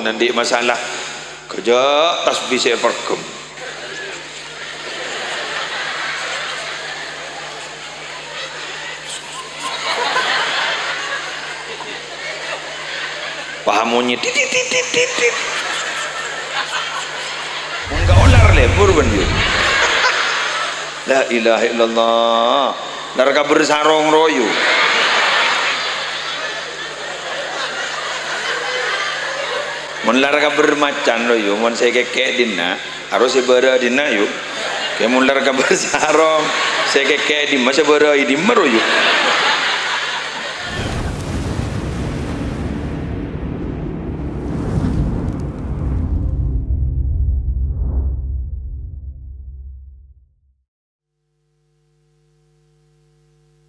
nanti masalah kerja tasbih saya perkem pahamonnya titit enggak ular lebur kan yuk. La ilaha illallah naraka bersarong royu mun laraka bermacan royu mun saya kekek dina harus sebera dina yuk kayak mun laraka bersarong saya kekek di masa bera di meroyu.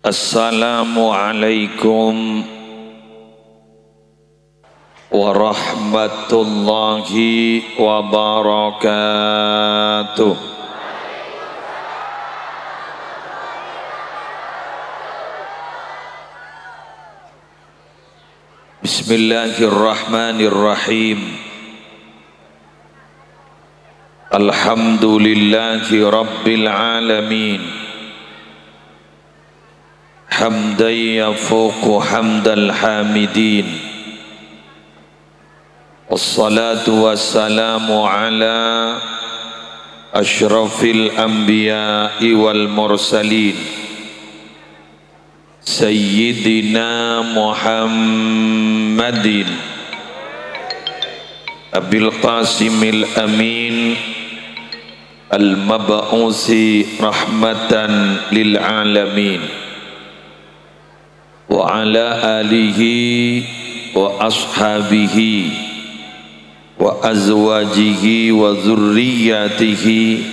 Assalamualaikum warahmatullahi wabarakatuh. Bismillahirrahmanirrahim. Alhamdulillahi rabbil alamin. حمدا يفوق حمد الحامدين والصلاة والسلام على أشرف الأنبياء والمرسلين سيدنا محمد أبي القاسم الأمين المبعوث رحمة للعالمين wa ala alihi wa ashabihi wa azwajihi wa zurriyatihi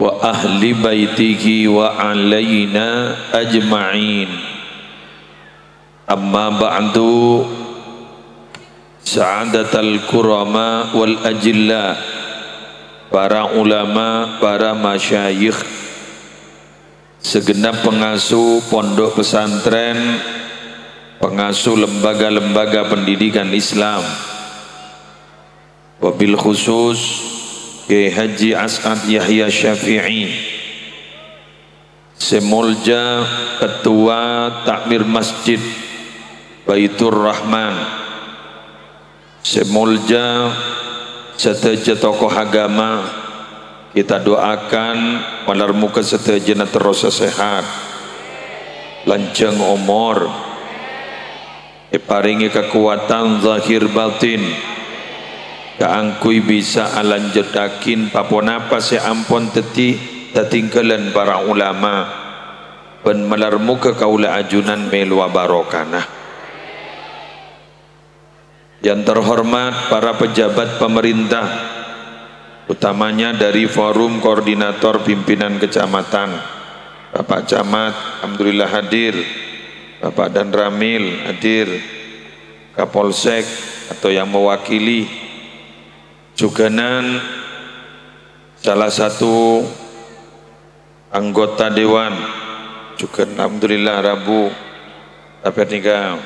wa ahli baitihi wa alaina ajma'in. Amma ba'du, sa'adatal kurama wal ajilla, para ulama, para masyayikh, segenap pengasuh pondok pesantren, pengasuh lembaga-lembaga pendidikan Islam, wabil khusus Kiai Haji As'ad Yahya Syafi'i, Semolja Ketua Takmir Masjid Baitur Rahman, Semolja seteja tokoh agama, kita doakan malar muka setajana terus sehat, lanjang umur, paringi kekuatan zahir batin, kaangkui bisa alanjetakin paponapa se ampon teti tatinggalan para ulama, pen malar muka kaula ajunan melua barokana. Yang terhormat para pejabat pemerintah, utamanya dari Forum Koordinator Pimpinan Kecamatan, Bapak Camat alhamdulillah hadir, Bapak Dan Ramil hadir, Kapolsek atau yang mewakili, juganan salah satu anggota dewan juga alhamdulillah Rabu tapi nika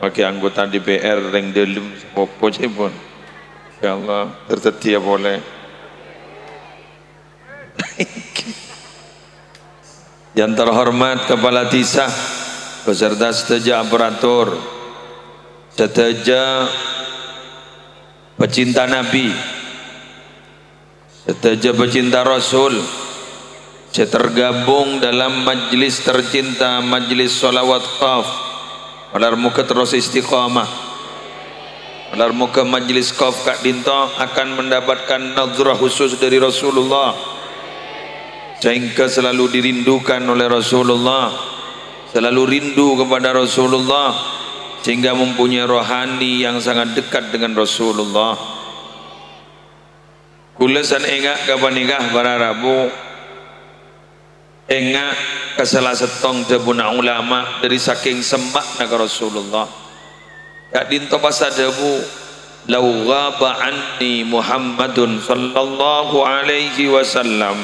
bagi anggota DPR ring delum popo pun insyaallah tersedia boleh. Yang terhormat Kepala Tisah beserta seteja aparatur, seteja pecinta Nabi, seteja pecinta Rasul, saya tergabung dalam majlis tercinta, majlis sholawat qaf, malar muka terus istiqamah, malar muka majlis qaf Kak Dinto akan mendapatkan nazrah khusus dari Rasulullah, sehingga selalu dirindukan oleh Rasulullah, selalu rindu kepada Rasulullah, sehingga mempunyai rohani yang sangat dekat dengan Rasulullah. Kulesan engak kapan nikah para Rabu, engak kesalah setong debuna ulama dari saking semak naga Rasulullah. Kak Dinto pasadabu, lau ghaba anni Muhammadun sallallahu alaihi wasallam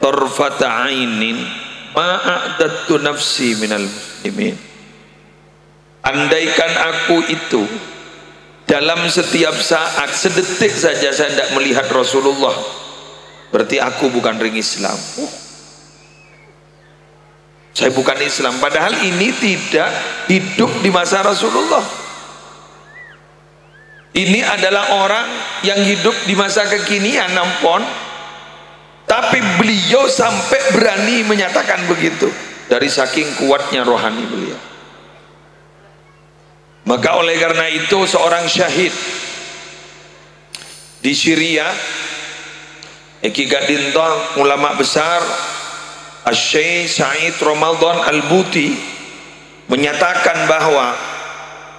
tarfata ainin ma'adattu nafsi minal muslimin. Andaikan aku itu dalam setiap saat, sedetik saja saya tidak melihat Rasulullah, berarti aku bukan ring Islam. Saya bukan Islam, padahal ini tidak hidup di masa Rasulullah. Ini adalah orang yang hidup di masa kekinian nampun, tapi beliau sampai berani menyatakan begitu dari saking kuatnya rohani beliau. Maka oleh karena itu seorang syahid di Syria, Eki Gadinto, ulama besar Asy-Syaikh Said Ramadan Al-Buti menyatakan bahwa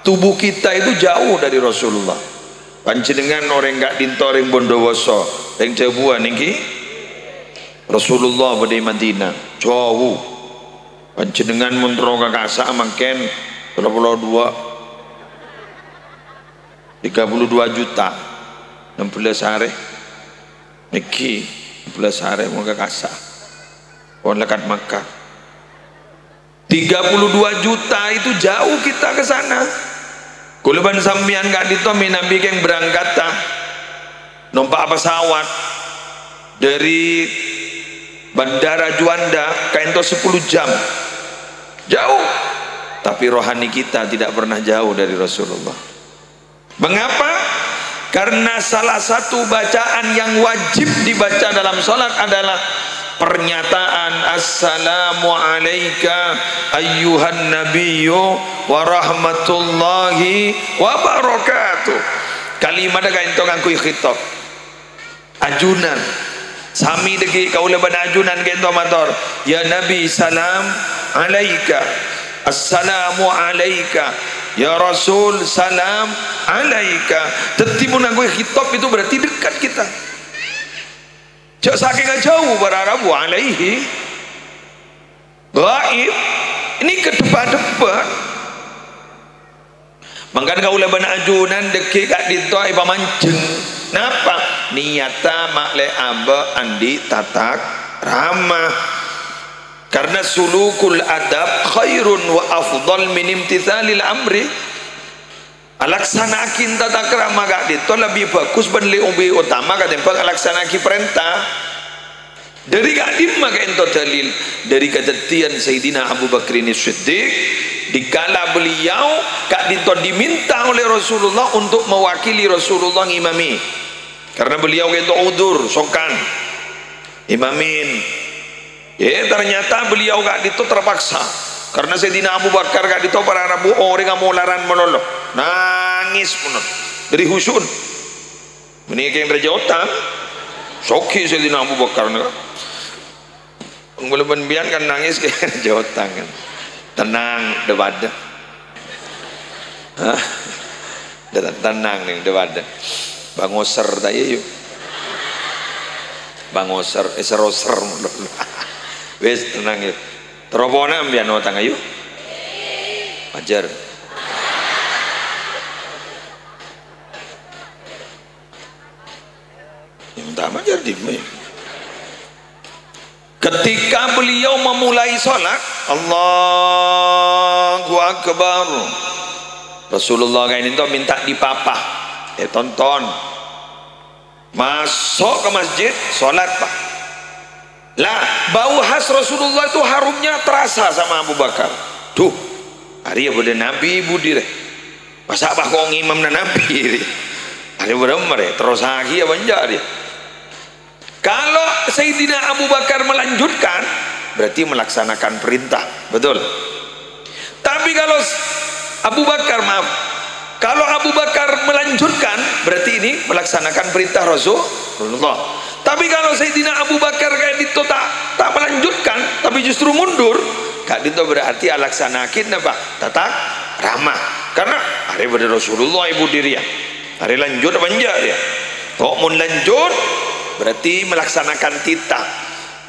tubuh kita itu jauh dari Rasulullah. Panjenengan orang gak dinto orang Bondowoso, yang Jawa niki Rasulullah pada Madinah jauh. Panjenengan muntro kakasa mangken 32 juta 16 hari niki 16 hari mau kakasa pon lekat Makkah 32 juta itu jauh kita ke sana. Kuluban sambian gak ditomi nabi yang berangkat numpak pesawat dari Bandara Juanda kainto 10 jam jauh, tapi rohani kita tidak pernah jauh dari Rasulullah. Mengapa? Karena salah satu bacaan yang wajib dibaca dalam sholat adalah pernyataan assalamu alayka ayyuhan nabiyyu wa rahmatullahi wa barakatuh. Kalimat kain to nganggo khitab ajunan sami deki kaula ban ajunan kain to matur ya nabi salam alayka assalamu alayka ya rasul salam alayka. Tetimun nganggo khitab itu berarti dekat kita. Cak saking jauh berarabu alaihi gaib, ini ke depan-depan. Mangkan kaulah bana ajunan deki kak dito ai pamanceng. Napa? Niata makle amba andi tatak ramah. Karena sulukul adab khairun wa afdal min imtithalil amri. Alaksanakin tata krama gak dito lebih bagus ben lebih utama ketimbang alaksanaki perintah. Dari gak maka ento dalil dari kejadian Sayyidina Abu Bakrin Siddiq dikala beliau gak dito diminta oleh Rasulullah untuk mewakili Rasulullah ngimami, karena beliau itu udur sokan imamin. Ya ternyata beliau gak dito terpaksa. Karena Sayyidina Abu Bakar gak dito para Rabu orang mau laran melolo nangis pun dari husun ini yang berjautan soki Sayyidina Abu Bakar belum biar kan nangis kayak jautan kan tenang dewadah tenang nih dewadah bangoser tadi yuk bangoser seroser wes tenang yuk terobona ambian otang ayo ajar yang utama ajar dimai. Ketika beliau memulai sholat Allahu Akbar, Rasulullah kayak itu minta dipapah tonton masuk ke masjid sholat pak lah bau khas Rasulullah itu harumnya terasa sama Abu Bakar. Tuh hari ya pada Nabi ibu dire masa abah kong imam na Nabi hari bener terus lagi ya banjar dia. Kalau Sayyidina Abu Bakar melanjutkan berarti melaksanakan perintah, betul. Tapi kalau Abu Bakar kalau Abu Bakar melanjutkan berarti ini melaksanakan perintah Rasulullah. Tapi kalau Sayyidina Abu Bakar kayak itu tak melanjutkan tapi justru mundur, kayak itu berarti alaksanakin apa? Tatak ramah. Karena hari pada Rasulullah ibu diri ya. Hari lanjut apa enggak ya? Kok mau lanjut berarti melaksanakan titah.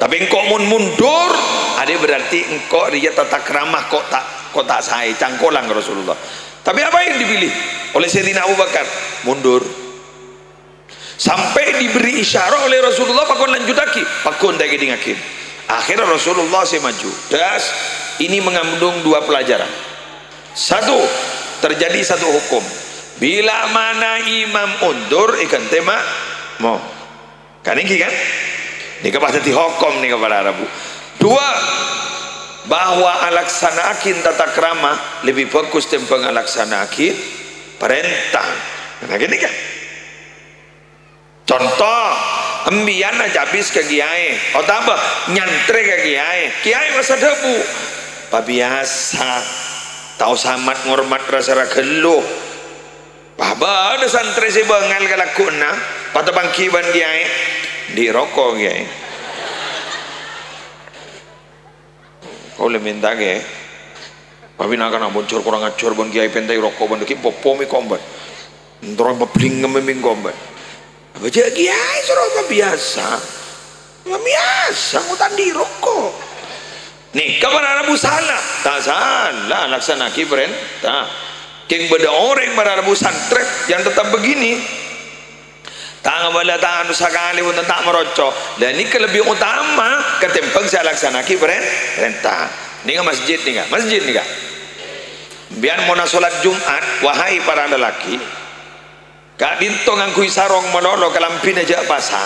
Tapi engkau mau mundur, ada berarti engkau dia tatak ramah kok tak saya cangkolang Rasulullah. Tapi apa yang dipilih oleh Sayyidina Abu Bakar? Mundur. Sampai diberi isyarat oleh Rasulullah pakon lanjut lagi pakon tak gedingakin. Akhirnya Rasulullah saya maju. Das ini mengandung dua pelajaran. Satu, terjadi satu hukum. Bila mana imam undur ikan tema mau kan ini kan ini kepada dihukum nih kepada Arabu. Dua, bahwa alaksanakin tata krama lebih bagus tembang alaksanakin perintah. Nah gini kan contoh embian aja habis ke kiai atau apa nyantre ke kiai masa debu biasa tahu samat ngormat rasa geluh bahwa ada santri si bengal kalakuna pada bangkiban kiai di rokok kiai kau le minta kiai tapi nak nak boncor kurang acor bon kiai pentai rokok bon deki popomi kombat ndoro babling ngeming kombat baca kiai suruh biasa ngutan di rokok nih kapan Arabu salah tak salah laksanaki perintah keng beda orang pada Arabu santri yang tetap begini tangan bala tangan sekali pun tak merocok dan ini kelebih utama ketempeng saya laksanaki perintah ini kan masjid nih kan biar mau sholat Jumat wahai para lelaki kak dintong angkui sarong menolong kelampin aja pasang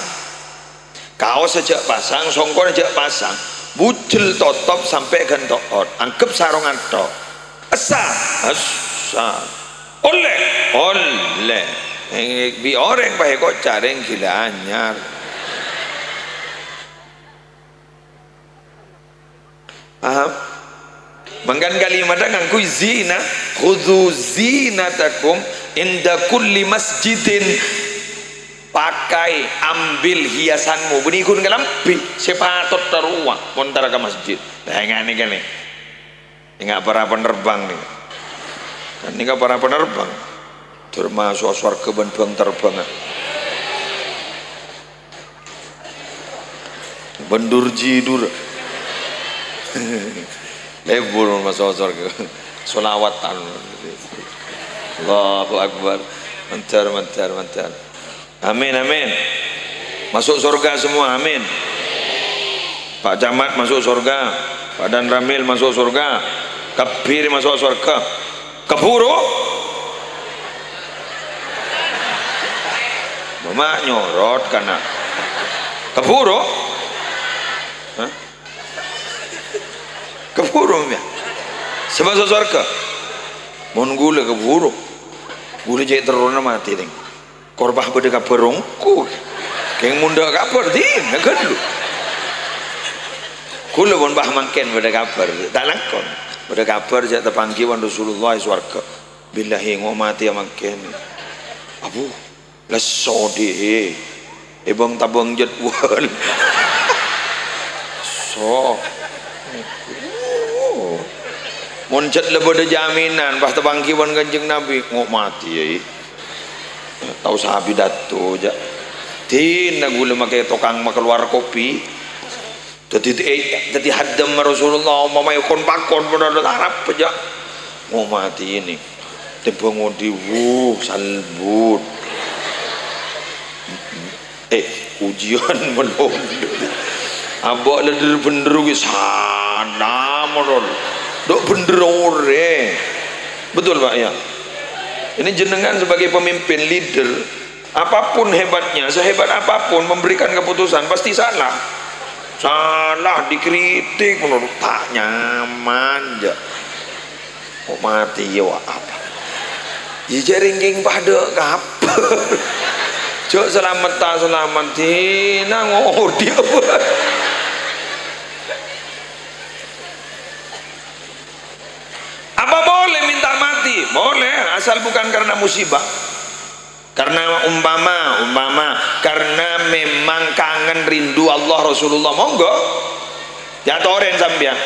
kaos aja pasang songkor aja pasang bucel totop sampai gentoot angkep sarongan tok asa oleh bi orang pakai kok careng gila anyar paham manggan kalimat ngangkui zina khudzu zinatakum inda kulli masjidin pakai ambil hiasanmu benikun kelampi sepatot teruang montara ke masjid dengan ini kan nih ingat para penerbang nih kan ini para penerbang termasuk surga bang terbang bendur jidur lebur masuk surga solawatan Allahu Akbar mencar amin masuk surga semua amin Pak Camat masuk surga Pak Dan Ramil masuk surga Kabir masuk surga Keburu Mama nyorot karena Keburu Keburu ya sebab masuk surga mun gule keburu gule jadi teruna mati ding korbah beda kaperongku keng munda kaper din kan lu gule bon bah mangken beda kaper tak lakon beda kaper jadi terpanggiwan Rasulullah swarga billahi ngomati mangken abu leso di ebang tabang jadwal so muncet lebih ada jaminan pas terbangkiwan kanjeng Nabi ngok mati ya tahu sahabi datu aja tina gula makai tokang keluar kopi jadi hadam Rasulullah mama ikon pakon benar Arab aja ngok mati ini tebang di salbut ujian belum abok leder bener sana menurut dok bener ore betul Pak ya ini jenengan sebagai pemimpin leader apapun hebatnya sehebat apapun memberikan keputusan pasti salah dikritik menurut tak nyaman aja kok mati ya apa ya jaringking pada kapan jok selamat tina ngodi apa boleh minta mati? Boleh, asal bukan karena musibah. Karena umpama karena memang kangen rindu Allah Rasulullah monggo. Ya toren sampean.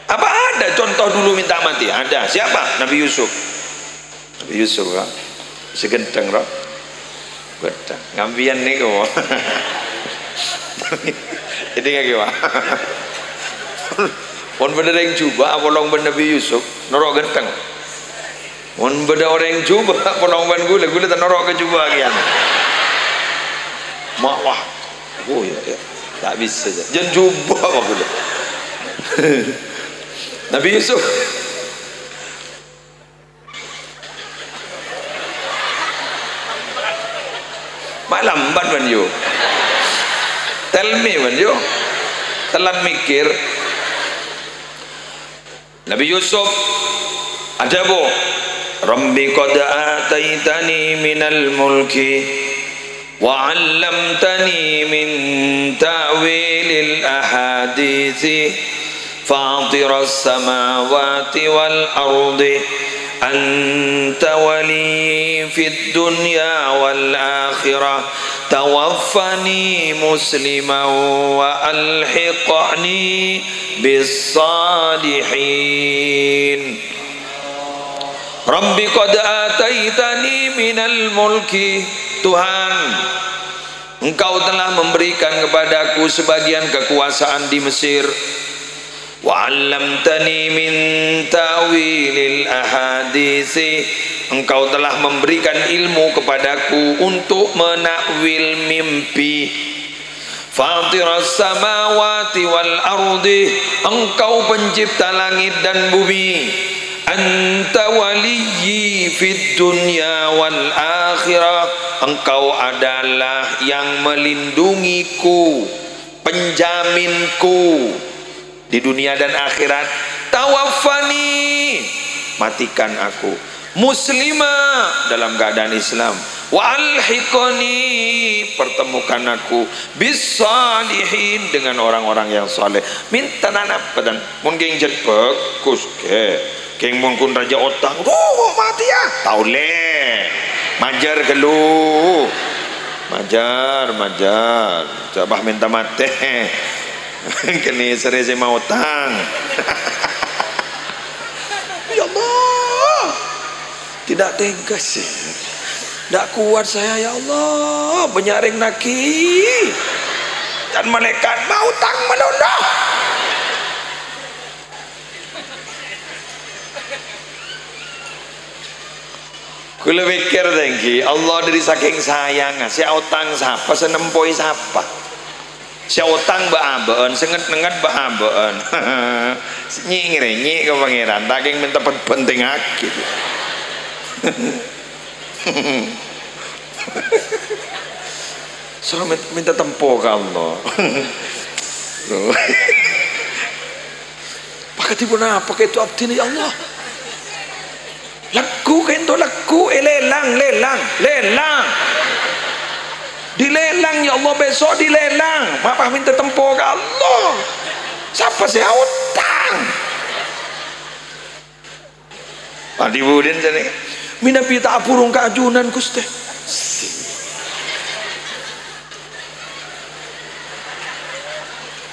Apa ada contoh dulu minta mati? Ada. Siapa? Nabi Yusuf. Nabi Yusuf kan. Segenteng roh. Gedang. Ngambian nih kok. Ini enggak gimana? Mon bener yang coba polong ben Nabi Yusuf norok genteng mon beda orang yang coba polong ben gule tak norok ke coba kian mak wah oh ya tak bisa jangan coba apa gule Nabi Yusuf mak lambat man yo. Tell me man yo. Telan mikir. Nabi Yusuf ada bu, Rabbi qad ataitani minal mulki wa 'allamtani min ta'wilil ahadithi fatiras samawati wal ardi anta wali fid dunya wal akhirah tawaffani musliman wa alhiqni bis salihin. Rabbi qad ataitani minal mulki, Tuhan Engkau telah memberikan kepadaku sebagian kekuasaan di Mesir. Wa 'allamtani min ta'wilil ahaditsi, Engkau telah memberikan ilmu kepadaku untuk menakwil mimpi. Fatiras samawati wal ardi, Engkau pencipta langit dan bumi. Anta waliyyi fid dunya wal akhirah, Engkau adalah yang melindungiku, penjaminku di dunia dan akhirat. Tawaffani, matikan aku, muslimah, dalam keadaan Islam. Wa alhiqni, pertemukan aku bis salihin, dengan orang-orang yang saleh. Minta nanap pedan mun geng jet bagus ke geng mun kun raja otang mati ya tau le majar gelu majar coba minta mate kini serese mau utang. Ya Allah, tidak tegas ya, tidak kuat saya ya Allah, penyaring naki dan malaikat mau utang menunduk. Kula pikir tengki Allah dari saking sayang si utang siapa senempoi siapa si utang baabeun senget-nenget baabeun nyi ngirenyi ke pangeran saking minta penting akit. So minta tempo ke Allah. Pakai tipu apa itu abdi ya Allah. Laku kento laku lelang dilelang ya Allah, besok dilelang. Mapa minta tempo ke Allah. Siapa sih utang? Adi budin sana. Mina pita apurung keajunan kuste.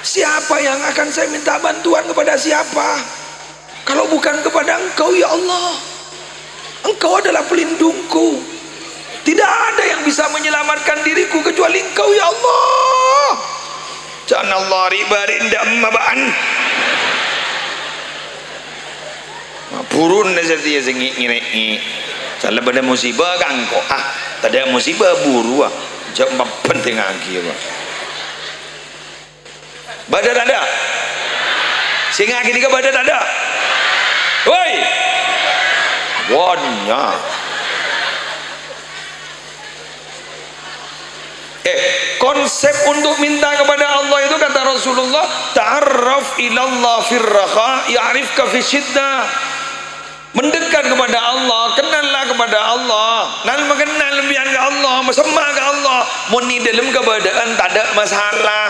Siapa yang akan saya minta bantuan kepada siapa? Kalau bukan kepada Engkau ya Allah. Engkau adalah pelindungku. Tidak ada yang bisa menyelamatkan diriku kecuali Engkau ya Allah. Jangan Allah ribarin mabaan. Burun seperti yang ngirei. Salah pada musibah kan kok. Tadi musibah buru Jangan penting lagi Badan ada. Sehingga gini ke badan ada. Woi. Wanya. Konsep untuk minta kepada Allah itu kata Rasulullah, ta'arraf ilallah firraha ya'rifka fi syiddah. Mendekat kepada Allah, kenallah kepada Allah. Nal mengenal lebihan ke Allah, mesema ke Allah. Mun ni dalam keadaan tak ada masalah.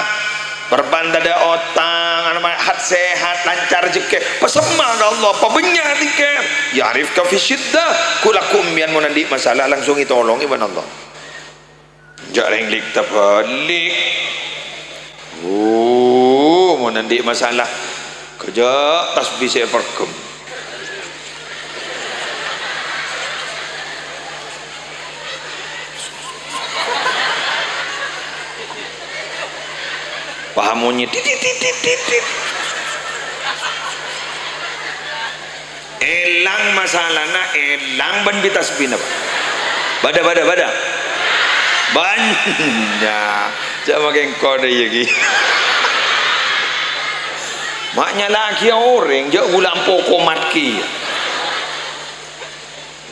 Perban tak ada otang, hat sehat, lancar jeke. Pesema ke Allah, pabenya tiket. Ya'rifka fi syiddah. Kulakum bian mun nanti masalah langsung ditolong iban Allah. Jarang lik tapalik. Mau nanti masalah kerja tasbih saya perkem. Pahamunya titit. Elang masalahna elang ban bitasbih apa? Bada. Banyak jangan makin kode lagi. Maknya lagi orang jauh ulang pokomat ki.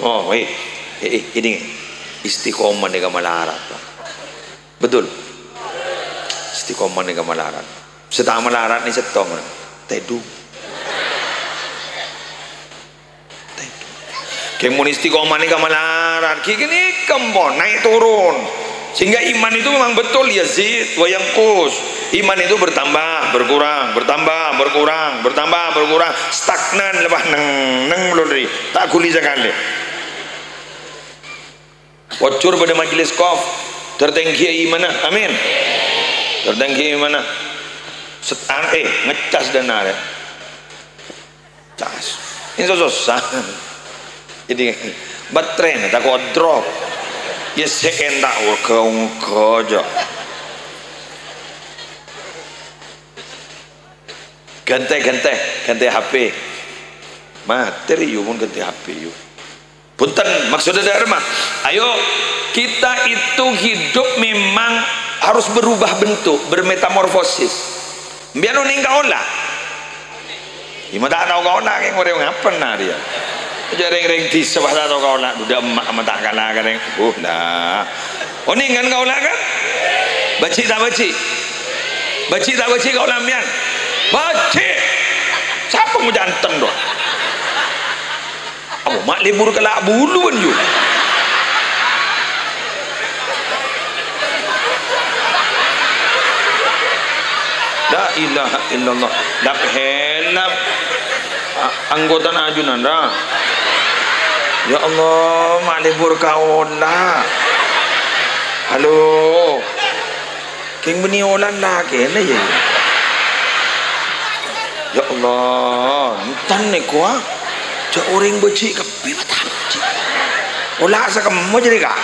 Oh ini istiqomah dengan malarap. Betul. Istiqomah ni kamalaran. Setang melarat ni setong. Tedu. Kemun istiqomah ni kamalaran. Kini kembon naik turun. Sehingga iman itu memang betul yazid wa yanqus. Iman itu bertambah, berkurang, bertambah, berkurang, bertambah, berkurang, stagnan lepas neng meluri. Tak guli sekali. Wacur pada majlis qaf tertengki iman. Amin. Tertengki iman. Setan ngecas dana ya. Cas. Ini susah. Jadi baterai tak kau drop. Ya sekendak kau kerja. Ganti HP. Materi you pun ganti HP you. Punten maksudnya dari mah. Ayo kita itu hidup memang harus berubah bentuk, bermetamorfosis. Biar ning kau lah. Ima tak tahu kau nak yang orang ngapain nah dia. Jarang-jarang di sebab tak tahu kau lah. Udah emak tak kalah kan. Dah. Oh ni kan kau lah kan? Baci tak baci? Baci tak baci kau lah mian? Baci. Siapa mau jantan doh? Oh mak libur kelak buluan you. La ilaha illallah. Dap helap anggota ajunan dah. Ya Allah mak libur kau lah. Halo. King beniolan lah kena ya. Ya Allah, entan ni kuah. Cak orang becik kepi mata becik. Olah asa kamu jadi kah?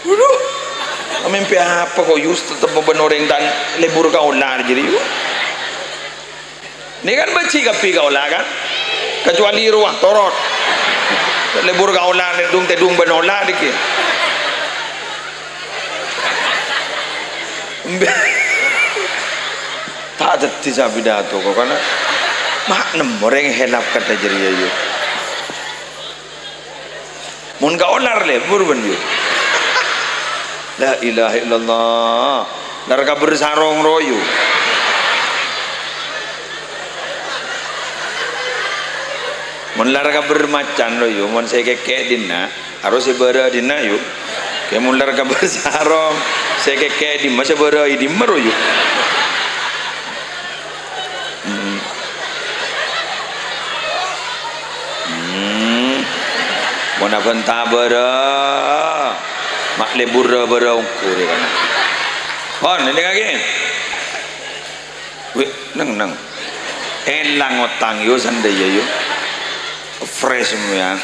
Udah. Mimpi apa kau yus tetap benoreng dan lebur kau lah jadi you. Ni kan becik kepi kau lah kan? Kecuali ruah torot. Lebur kau lah tedung benola dikit. Tak ada tisah pidato kok karena maknem orang helap kata jadi ayu. Mun kau onar lebur ben you. La ilaha illallah. Larga bersarong royu. Mun larga bermacan royu, mun saya kekek dina, harus sebera dina yuk. Kemun larga bersarong, saya kekek di masa bera di meroyu. Mana bentah bera, mak lebur bera ungkur kan. Oh, ini lagi. Wih, neng. Elang otang yo sandaya yo. Fresh semua.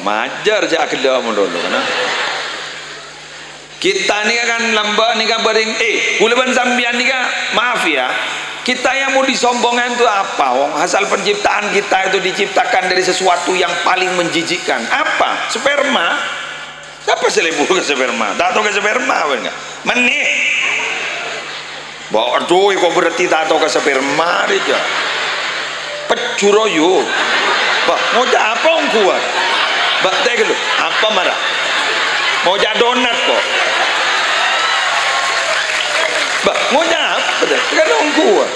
Majar je akhirnya dulu kan. Kita ni kan lambat ni kan bering bulan sambian ni kan maaf ya. Kita yang mau disombongkan itu apa? Wong asal penciptaan kita itu diciptakan dari sesuatu yang paling menjijikkan. Apa? Sperma. Siapa selebu ke sperma? Tak tahu ke sperma apa enggak? Menih. Bawa doy kok berarti tak tahu ke sperma dia. Pecuroyo. Pak, mau apa orang kuat? Pak, tengok dulu. Apa marah? Mau donat kok? Pak, mau apa? Kan orang kuat.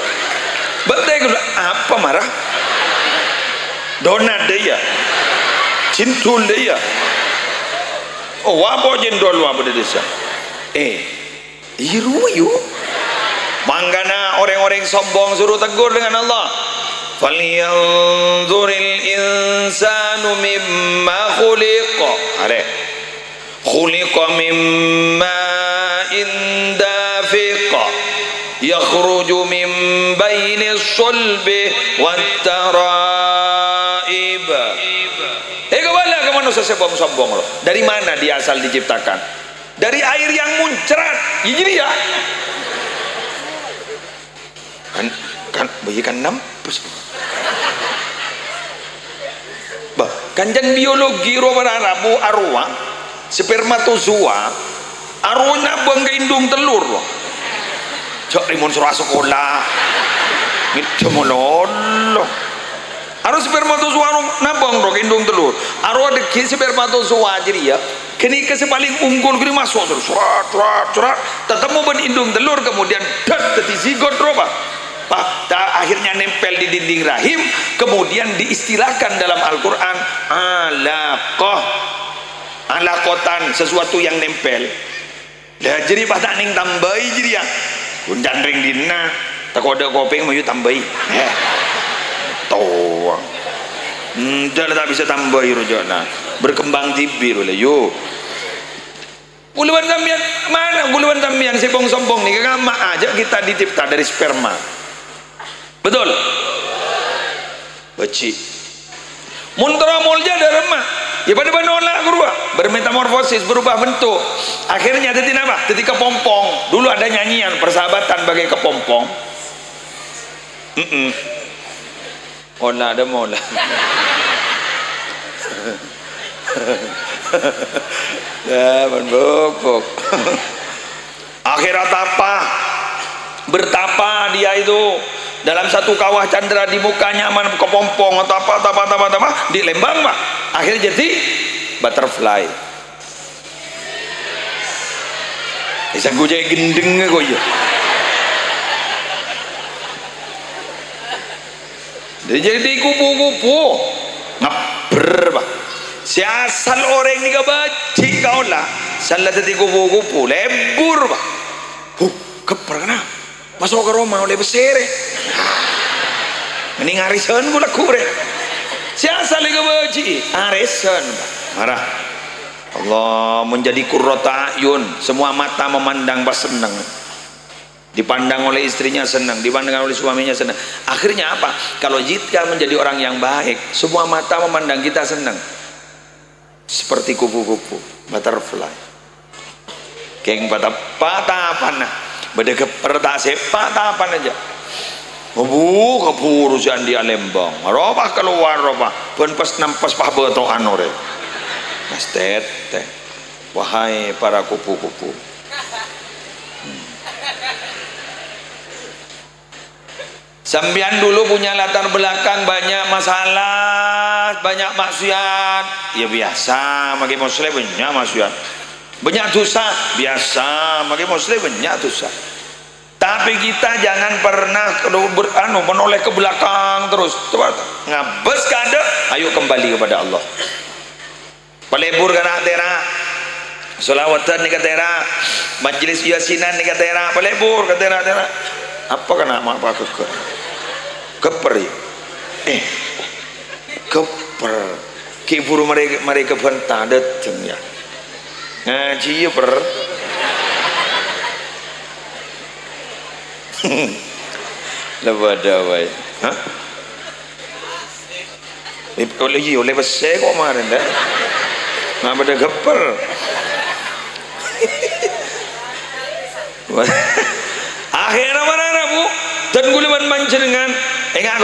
Pak, tengok dulu. Apa marah? Donat dia. Cintul dia. Oh, apa jendol apa dia desa? Iru yuk. Manggana orang-orang sombong suruh tegur dengan Allah. Falyanzuril insanu mimma khuliqa. Ada. Khuliqa mimma indafiqa. Yakhruju min baini sulbi wattaraib. Kemana ke manusia sombong loh? Dari mana dia asal diciptakan? Dari air yang muncrat. Jadi ya. Kan bayikan nampus. Bah, kanjeng biologi rabu arwah spermatozoa arwahnya buang ke indung telur loh. Cok rimun surah sekolah. Gitu mololo. Harus spermatozoa suarung nabang rok indung telur arwah de kisi berpato suwajiri ya kini kese paling unggul kini masuk terus surat tetemu ben indung telur kemudian dat teti zigot roba akhirnya nempel di dinding rahim kemudian diistilahkan dalam Al-Quran alaqotan sesuatu yang nempel lah jadi pas tak ning tambahi jadi ya kundan ring dina tak ada kopeng mayu tambahi toh dah tak bisa tambahi rojona berkembang tibi boleh yo buluan sambian mana buluan sambian sombong nih kagak aja kita dicipta dari sperma betul beci muntaramolja ada remah ya pada nolak gurua bermetamorfosis berubah bentuk akhirnya jadi apa jadi kepompong dulu ada nyanyian persahabatan bagai kepompong olah ada mola ya menbok akhirat apa bertapa dia itu dalam satu kawah candra di mukanya aman kepompong atau apa di Lembang pak akhirnya jadi butterfly bisa gue jadi gendeng kok ya jadi kupu-kupu ngaber pak si asal orang ini kebaci kau lah salah jadi kupu-kupu lebur pak keper kenapa masuk ke Roma oleh besere ini ngarisan gue laku re si asal ini kebaci arisan marah Allah menjadi qurrata ayun semua mata memandang pas senang dipandang oleh istrinya senang dipandang oleh suaminya senang akhirnya apa kalau jika menjadi orang yang baik semua mata memandang kita senang seperti kupu-kupu butterfly keng patah panah beda keperta sepak tapan aja kepurusan dia Lembang robah keluar robah pun pas nampas pah betoan ore mas tete wahai para kupu-kupu sambian dulu punya latar belakang banyak masalah banyak maksiat ya biasa bagi muslim banyak maksiat banyak dosa biasa bagi muslim banyak dosa tapi kita jangan pernah menoleh ke belakang terus ngabes kada ayo kembali kepada Allah pelebur kana tera selawatan ni katera majlis yasinan ni katera pelebur katera apa kena apa keper ya keper kiburu mereka bantah datang ya ngaji ya per lebada baik hah oleh besar kok kemarin dah nggak pada keper akhirnya mana bu dan guliman mancengan enggak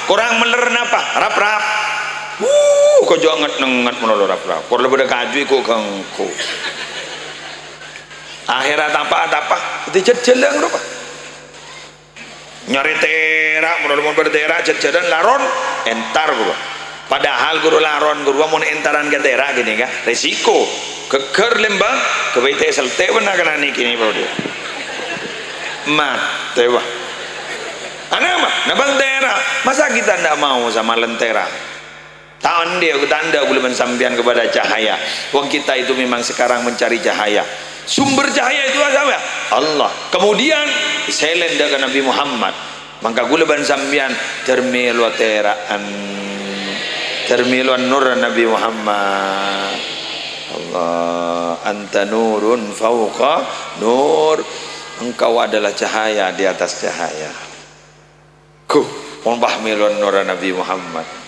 kurang meler apa rap kau jangan nengat menolong rap kau lebih dah kaju kau kangku akhirat apa itu jelang apa nyari terak menolong berterak jalan laron entar gua padahal guru laron guru mau entaran ke terak gini kan resiko keker Lembang ke BT selte benar kan ini kini bro dia mati wah anak mah nabang terak masa kita ndak mau sama lentera tahun dia tanda bulan sambian kepada cahaya wong kita itu memang sekarang mencari cahaya sumber cahaya itu apa Allah kemudian selen dengan Nabi Muhammad maka guleban sambian termelu teraan termelu nur Nabi Muhammad Allah anta nurun fauqa nur engkau adalah cahaya di atas cahaya umpah melon nur Nabi Muhammad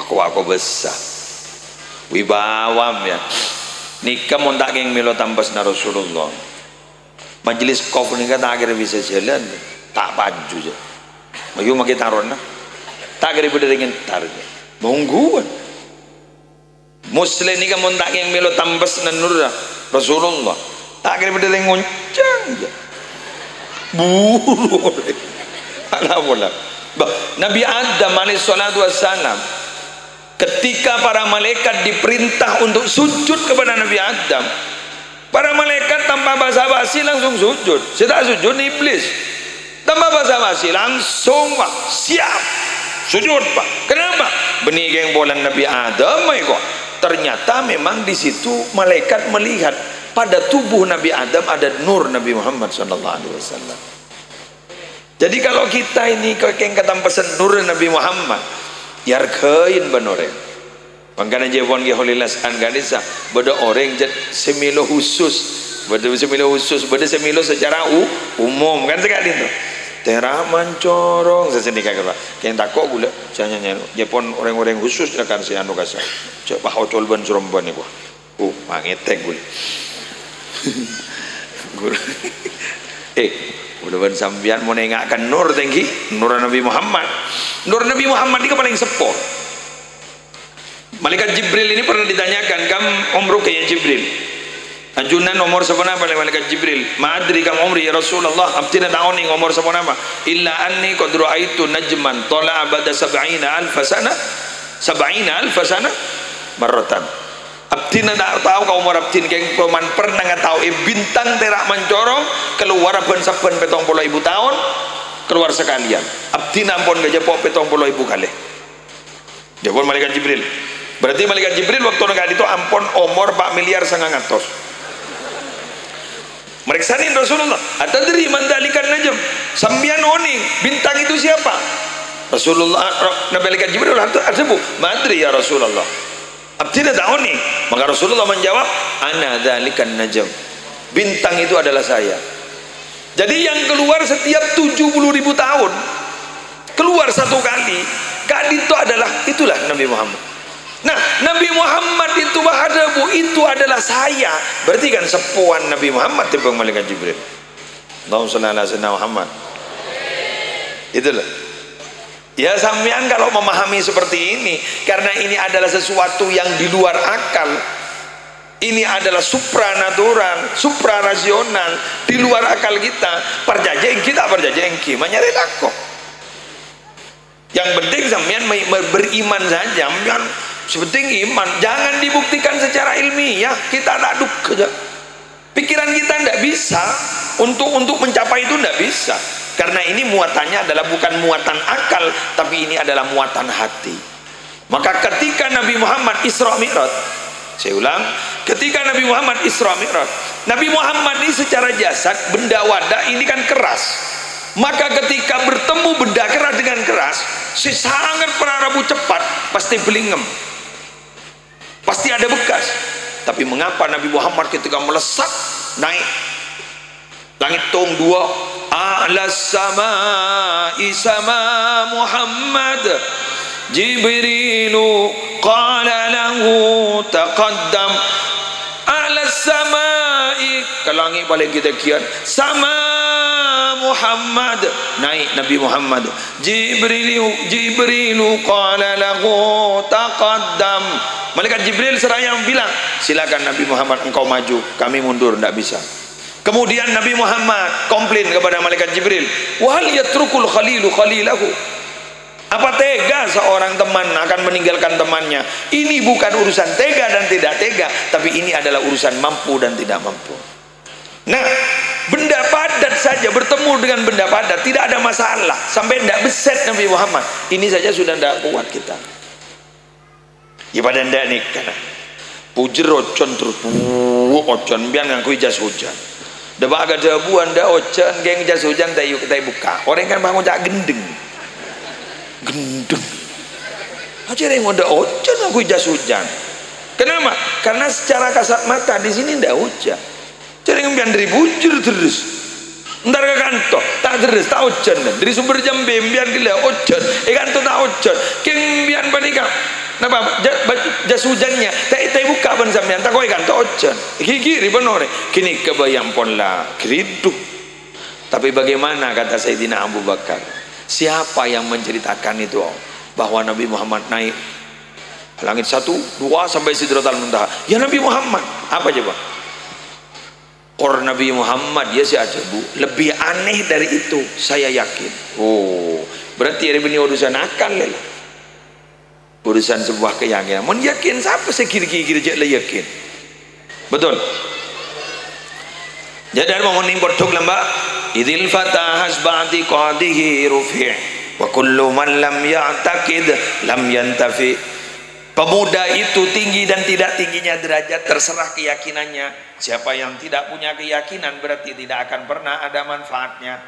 aku besar wibawam ya nikah mau tak yang melo tambas na Rasulullah majelis kof nikah tak kira bisa jalan tak baju je mayu makin taron na tak kira beda dengan tarnya mongguan muslim nikah mau tak yang melo tambas na nur Rasulullah tak kira beda dengan ngoncang je buru ala bola Nabi Adam alaihissalatu wassalam, ketika para malaikat diperintah untuk sujud kepada Nabi Adam, para malaikat tanpa basa-basi langsung sujud. Saya tak sujud, iblis tanpa basa-basi langsung Pak, siap sujud Pak. Kenapa? Benih geng bolan Nabi Adam kok. Ternyata memang di situ malaikat melihat pada tubuh Nabi Adam ada nur Nabi Muhammad SAW. Jadi kalau kita ini yang kata pesan nur Nabi Muhammad, yarkain banore. Makanya jawon ge holilas an ganisa, beda orang jet semilo khusus, beda semilo khusus, beda semilo secara umum kan sekali itu. Tera mancorong seseni kagak Pak. Yang takok gula jangan Jepon orang-orang khusus akan si anu kasa. Cek bah ocol ban suromban iku. Mangetek gula. Udah ban sambian mau nengakkan nur tinggi, nur Nabi Muhammad. Nur Nabi Muhammad ini paling sepor. Malaikat Jibril ini pernah ditanyakan, kam umruka ya Jibril? Ajunan umur seberapa oleh malaikat Jibril? Ma'adri kam umri ya Rasulullah, abtina ta'oni umur seberapa? Illa anni qad ra'aitu najman tala'a ba'da 70,000 sana, 70,000 sana marratan. Abdina tak tahu kau umur abdin keng paman pernah nggak tahu bintang terak mencorong keluar saben 70.000 tahun keluar sekalian. Abdina pun gak jepok 70.000 kali. Jepon malaikat Jibril. Berarti malaikat Jibril waktu nggak itu ampun umur 4 miliar sangangatos. Mereka nih Rasulullah. Atadri mandalikan najam. Sambian oning bintang itu siapa? Rasulullah malaikat Jibril tersebut. Madri ya Rasulullah. Abdina tahu nih, maka Rasulullah menjawab, ana dzalikan najm. Bintang itu adalah saya. Jadi yang keluar setiap 70.000 tahun, keluar satu kali, itu itulah Nabi Muhammad. Nah, Nabi Muhammad itu bahadabu itu adalah saya. Berarti kan sepuan Nabi Muhammad timbang malaikat Jibril. Allahumma shalli ala sayyidina Muhammad. Itulah. Ya sampean kalau memahami seperti ini, karena ini adalah sesuatu yang di luar akal, ini adalah supranatural, suprarasional, di luar akal kita, perjajengki menyari takut. Yang penting sampean beriman saja, sampean sepenting iman, jangan dibuktikan secara ilmiah, kita aduk saja. Pikiran kita tidak bisa untuk mencapai itu, tidak bisa. Karena ini muatannya adalah bukan muatan akal, tapi ini adalah muatan hati. Maka ketika Nabi Muhammad Isra Mi'raj, saya ulang, ketika Nabi Muhammad Isra Mi'raj, Nabi Muhammad ini secara jasad benda wadah ini kan keras. Maka ketika bertemu benda keras dengan keras, si sangat penarabu cepat, pasti belingem, pasti ada bekas. Tapi mengapa Nabi Muhammad ketika melesat naik langit tong dua, a'las sama'i sama Muhammad, Jibrilu qala lahu taqaddam, a'las sama'i ke langit paling kita kian sama Muhammad, naik Nabi Muhammad, Jibrilu qala lahu taqaddam, malaikat Jibril seraya bilang silakan Nabi Muhammad engkau maju, kami mundur, tidak bisa. Kemudian Nabi Muhammad komplain kepada malaikat Jibril, wahal yatrukul khalilu khalilahu, apa tega seorang teman akan meninggalkan temannya? Ini bukan urusan tega dan tidak tega, tapi ini adalah urusan mampu dan tidak mampu. Nah, benda padat saja bertemu dengan benda padat tidak ada masalah, sampai tidak beset Nabi Muhammad, ini saja sudah tidak kuat kita. Ya pada ndak nih karena pujer ocon terus ocon biar ngaku jas hujan. Debak agak debuan dah ocon geng jas hujan tayu kita buka. Orang kan bangun jak gendeng. Aja yang udah ocon ngaku jas hujan. Kenapa? Karena secara kasat mata di sini ndak hujan. Jadi yang dari bujur terus. Ntar ke kantor tak terus tak ocon dari sumber jam biar gila ocon. Kantor tak ocon. Kembian panika. Napa jas hujannya tak buka ban sampean tak kowe kan tak ojan kiri benore kini kebayang pon lah keridu. Tapi bagaimana kata Sayyidina Abu Bakar, siapa yang menceritakan itu bahwa Nabi Muhammad naik langit 1, 2 sampai Sidratul Muntaha? Ya Nabi Muhammad. Apa coba? Or Nabi Muhammad ya si aja bu lebih aneh dari itu, saya yakin. Oh berarti ada bini urusan akal lah, urusan sebuah keyakinan. Mun yakin siapa sekir-kir je lah yakin. Betul. Jadi mau nimpor tuk lamba idil fatah hasbati qadihi rufi' wa kullu man lam ya'taqid lam yantafi. Pemuda itu tinggi dan tidak tingginya derajat terserah keyakinannya. Siapa yang tidak punya keyakinan berarti tidak akan pernah ada manfaatnya.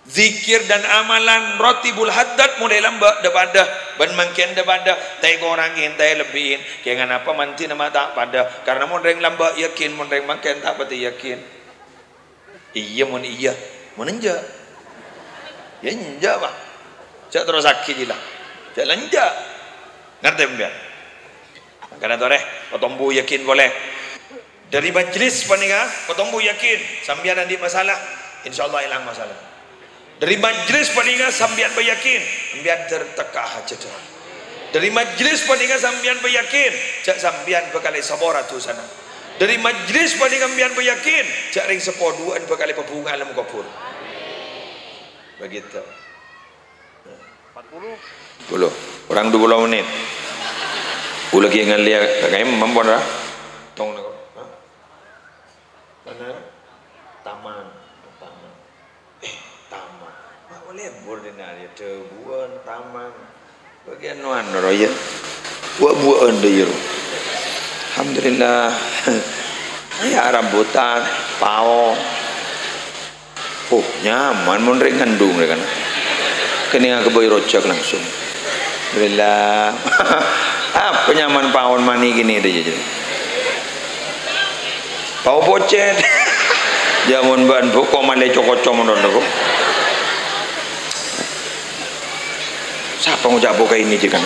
Zikir dan amalan rotibul haddad mulai lamba daripada ban mungkin daripada tai korangin tai lebihin kengan apa manti nama tak pada karena mun reng lamba yakin mun reng mungkin tak pati yakin. Iya mun iya mun enja ya enja pak cak terus sakit je lah cak lenja ngerti mbak karena toreh potombu yakin boleh dari majlis paninga potombu yakin sambian di masalah insyaallah hilang masalah dari majlis paninga sambian beryakin sambian terteka hajat dari majlis paninga sambian beryakin cak sambian bekali sabora tu sana dari majlis paninga sambian beryakin cak ring sepoduan bekali pebunga alam kubur begitu 40 kurang 20 menit lagi dengan lihat kayak mampu dah tong nak mana taman taman boleh boleh nari tebuan taman bagian nuan roya buat dia alhamdulillah ya rambutan pao oh nyaman mun ring ngandung kan kena keboy rojak langsung alhamdulillah apa nyaman pawon mani gini deh jadi pau pocet jamun ban kok male cokocom ndondo siapa ngujak boka ini je kan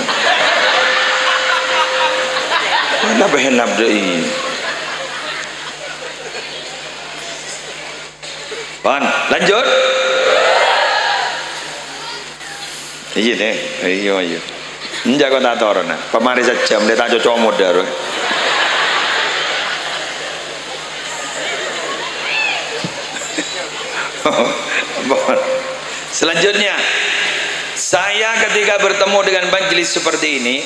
mana behenap deh pan lanjut iya deh iya menjaga tator na pemari saja melihat aja cowok modal selanjutnya saya ketika bertemu dengan majelis seperti ini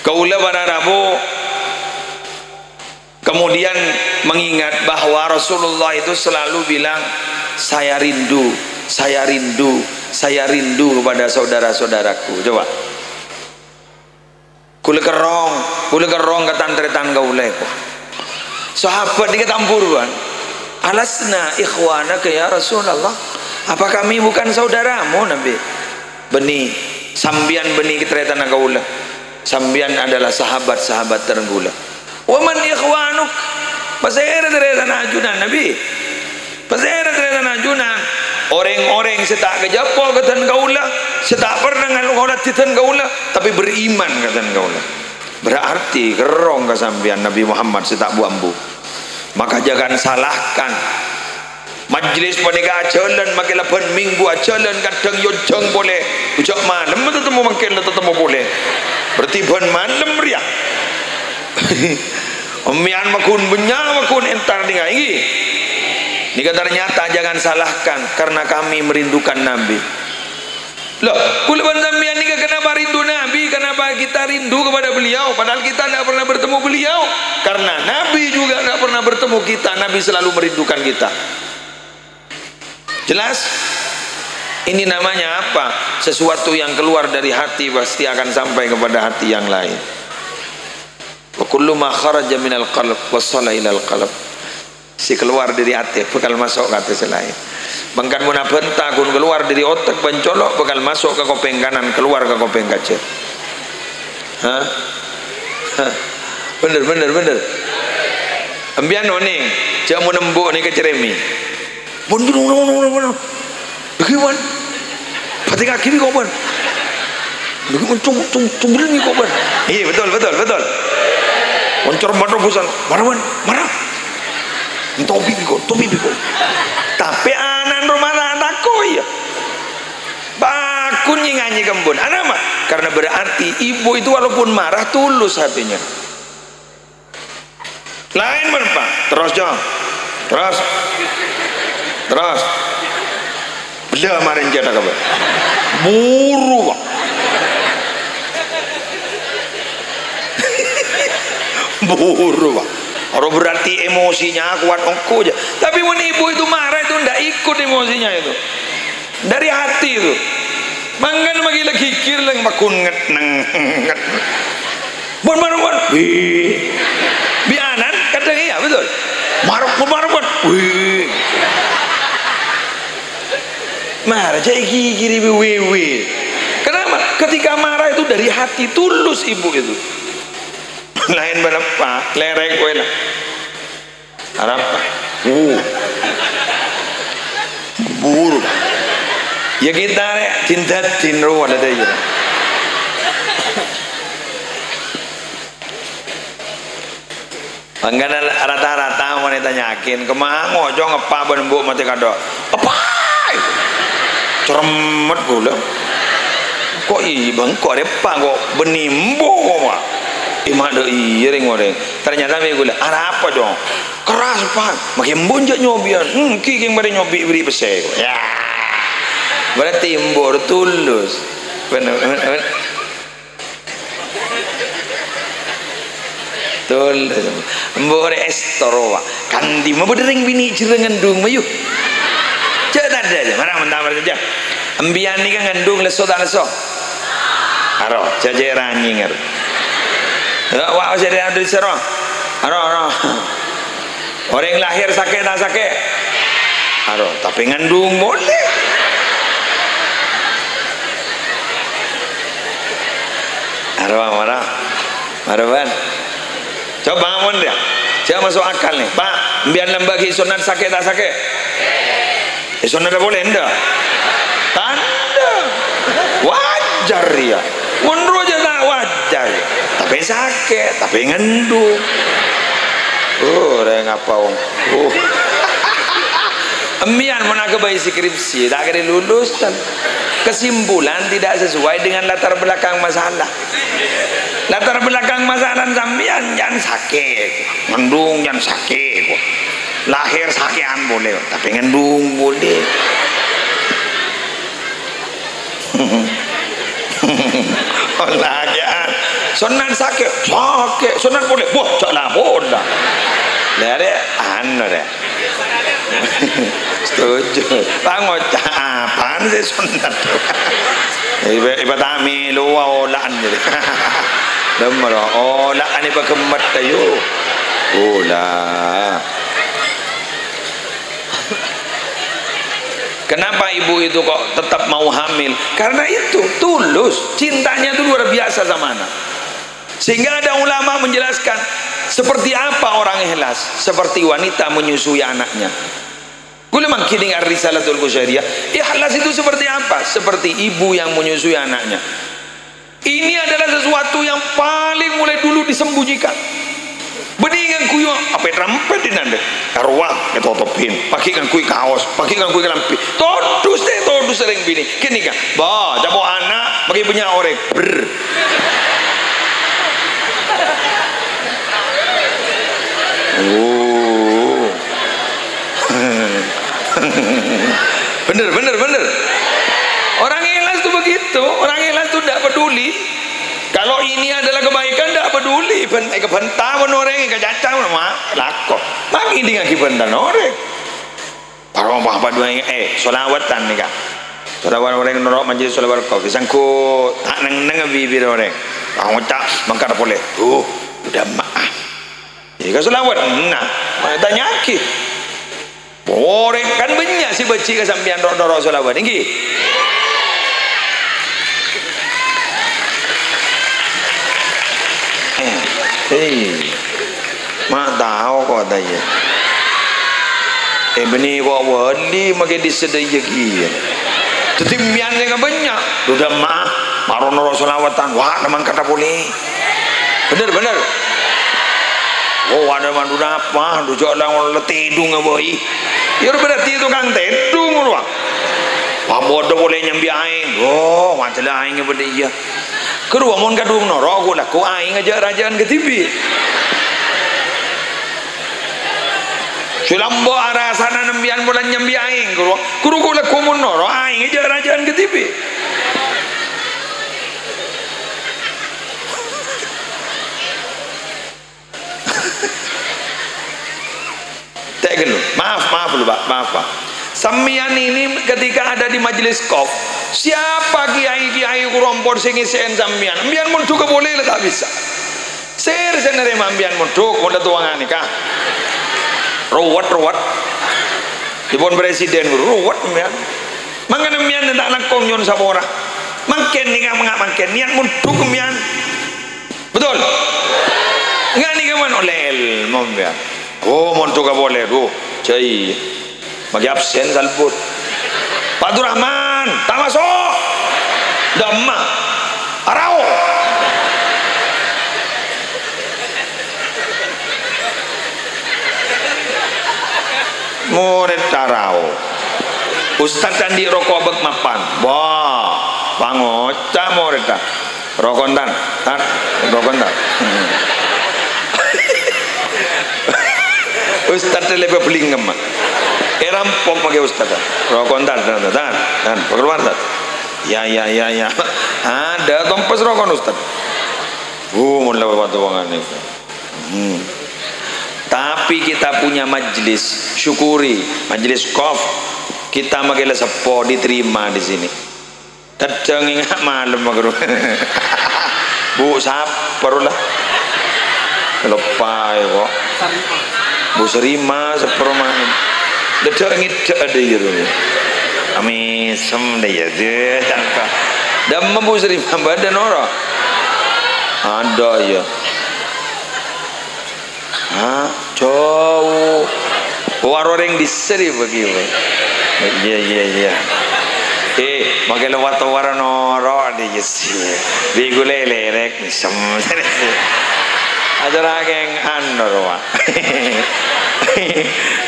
kaula para Rabu kemudian mengingat bahwa Rasulullah itu selalu bilang saya rindu kepada saudara-saudaraku. Coba kula kerong ketantretan kaula ko sahabat diketampuruan alasna ikhwanaka ya Rasulullah apa kami bukan saudaramu Nabi beni sambian beni ketretan kaula sambian adalah sahabat-sahabat tergula wa man ikhwanuk pasera tretan ajunan Nabi pasera tretan ajunan orang-orang setak kejapo katan kaula setak pernah ngalukolat titan kaula tapi beriman katan kaula berarti kerong kesambian Nabi Muhammad setak buambu maka jangan salahkan majlis panika jalan makin 8 minggu jalan kadang yojong boleh ujak malam tetemu makin tetemu boleh berarti ban malam ria omian makun benya makun entar dengan ini jika ternyata jangan salahkan karena kami merindukan Nabi loh kulaban sambian ini kenapa rindu Nabi kenapa kita rindu kepada beliau padahal kita tidak pernah bertemu beliau karena Nabi juga tidak pernah bertemu kita Nabi selalu merindukan kita jelas ini namanya apa sesuatu yang keluar dari hati pasti akan sampai kepada hati yang lain wa kullu ma kharaja minal qalb wasala ilal qalb si keluar dari hati bakal masuk ke hati selain bangkan muna benta kun keluar dari otak pencolok bakal masuk ke kopeng kanan keluar ke kopeng kaca bener ambian nih jamu nembok nih ke ceremi bener bagaimana pati kaki ni kau ber bagaimana cumbil ni kau ber iya betul mencor marah bosan marah topi biko tapi anak rumah anakku ya bakun nyanyi kembun anak mah karena berarti ibu itu walaupun marah tulus hatinya lain terus gila marin jada kabar buru Pak. Buru Pak. Orang berarti emosinya kuat ongko aja. Tapi when ibu itu marah itu ndak ikut emosinya itu. Dari hati itu. Manggan magi lagi kikir lang makun nget nget. Bon. Bianan kadang iya betul. Marah. Wih. Marah jadi kiri wih. Kenapa? Ketika marah itu dari hati tulus ibu itu. Lain berapa lereng kowe lah apa buru ya kita cinta tinro ada aja Pangkana rata-rata wanita nyakin kemang ngojo ngepa benembuk mati kado apa ceremet gula kok ibang kok repa kok benimbo kok ada iring orang ternyata mereka bilang ada apa dong keras Pak makin bonjak nyobian kiking pada nyobi beri pesek ya berarti mbor tulus bener tulus mbor estoro kan di mau berdering bini jerengan dung mayu jangan ada aja mana mentawar saja ambian ni kan ngandung leso tak leso aro jajak ranjing aro wah jadi ada di serong orang yang lahir sakit tak sakit tapi ngandung boleh marah ban coba bangun dia coba masuk akal nih Pak biar lembagi sunat sakit tak sakit sunat boleh enggak tanda wajar ya menurut aja tak wajar tapi sakit tapi ngendung orang apa wong emian mana kebayi skripsi tak kira lulus dan kesimpulan tidak sesuai dengan latar belakang masalah sambian jangan sakit ngendung jangan sakit lahir sakitan boleh tapi ngendung boleh olahan sunat sakit sunat boleh jangan bodoh dari anu deh setuju ngocak apaan sih sunat iba tami luwa olaan jadi lemah olaan iba kemet ayo olah. Kenapa ibu itu kok tetap mau hamil? Karena itu tulus, cintanya itu luar biasa sama anak. Sehingga ada ulama menjelaskan seperti apa orang ikhlas, seperti wanita menyusui anaknya. Kule mangkini ar-risalatul Qusyariyah, ikhlas itu seperti apa? Seperti ibu yang menyusui anaknya. Ini adalah sesuatu yang paling mulai dulu disembunyikan. Beningan kuyu apa rampetin anda arwah ketotopin pakai kan kuy kaos pakai kan kuy kelampi todus sering bini kini kan bah jabo anak bagi punya orek ber bener orang ikhlas tuh begitu orang ikhlas tuh tidak peduli kalau ini adalah kebaikan tidak peduli kebentar orang yang kejacang nama lakok lagi dengan kebentar orang para apa dua solawatan nih kak solawat orang norok menjadi solawat kau kisahku tak neng bibir orang kamu tak mangkar boleh udah maaf jika solawat nah tanya ki orang kan banyak sih baca kesampian norok solawat ini mak tahu kok tanya benih kok wali makin disedai lagi tetimian yang banyak udah mah maron solawatan wah memang kata boleh bener ada mandu apa dujok lang letidung boy ya berarti itu kang tedung loh pamodo boleh nyambi aing macam aing berde iya kedua mon kadung norok lah ku aing aja rajaan ke TV Sulambo arah sana nembian bulan nyambi aing kuru kula kumun noro aing ajaran ke TV. Tegen lu, maaf lu Pak, maaf Pak. Sampeyan ini ketika ada di majelis kof, siapa kiai kurompor sing isen sampeyan? Sampeyan mun juga boleh lah tak bisa. Ser senere mambian muduk mun tuangan nikah. Ruwet dipun presiden ruwet mian mangane mian ndak langkong nyon sapora mangken nika mangken niat muduk mian betul enggak nika man olel mambian oh mon tuga boleh do cai bagi absen salput Pak Abdurrahman tak masuk damma arau murid tarau Ustaz Candi rokok abek mapan wah pangocah murid tak rokontan Ustaz lebih beling ngemak rampok pakai Ustaz rokontan dan keluar tak ya ada tompes rokon Ustaz mun lewat tuangan itu tapi kita punya majlis syukuri majlis kof kita magila sepo diterima di sini kadang ingat malam magru bu saparulah lepai kok bu serima sepermain dedek ngidek ada gitu amin sem daya je cakap dan bu serima badan orang ada ya jauh waroreng diseri begitu iya makai lewat waran noro di jesi bigule lerek nisem acara geng andor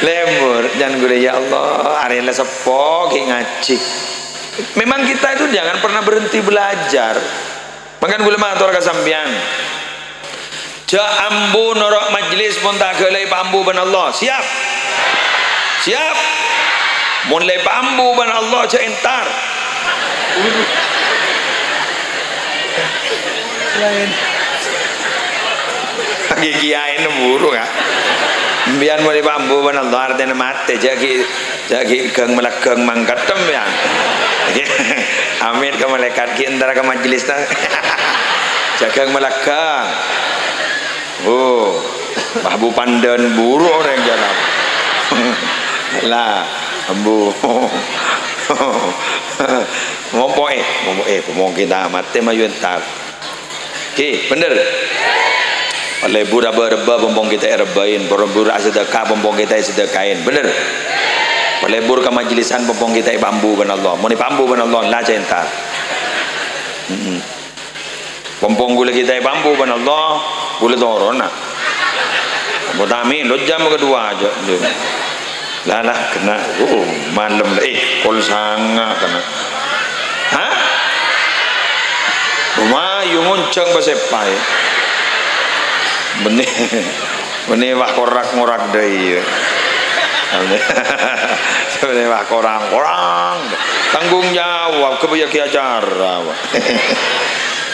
lembur jangan gule ya Allah hari ini sepo ngaji memang kita itu jangan pernah berhenti belajar makan gule matur kasampian ja ambu norok majlis pun tak gelai pambu ban Allah siap mulai pambu ban Allah ja entar lain lagi kiai nemburu ya biar mulai pambu ban Allah artinya mati jagi gang melakang mangkat tembian amin ke malaikat antara ke majlis jagang melakang oh babu pandan buru orang jalan lah ambu mau kita mati mayu entar bener oleh bura berba bombong kita erbain bura sedekah bombong kita sedekain bener oleh bur ke majlisan bombong kita bambu ban Allah mau bambu ban Allah lah entar bombong gula kita bambu ban Allah boleh torona mutamin lo jam kedua aja lah kena malam kol sanga kena rumah yungunceng basepai benih wah korak ngorak deh benih wah korang tanggung jawab kebijakan acara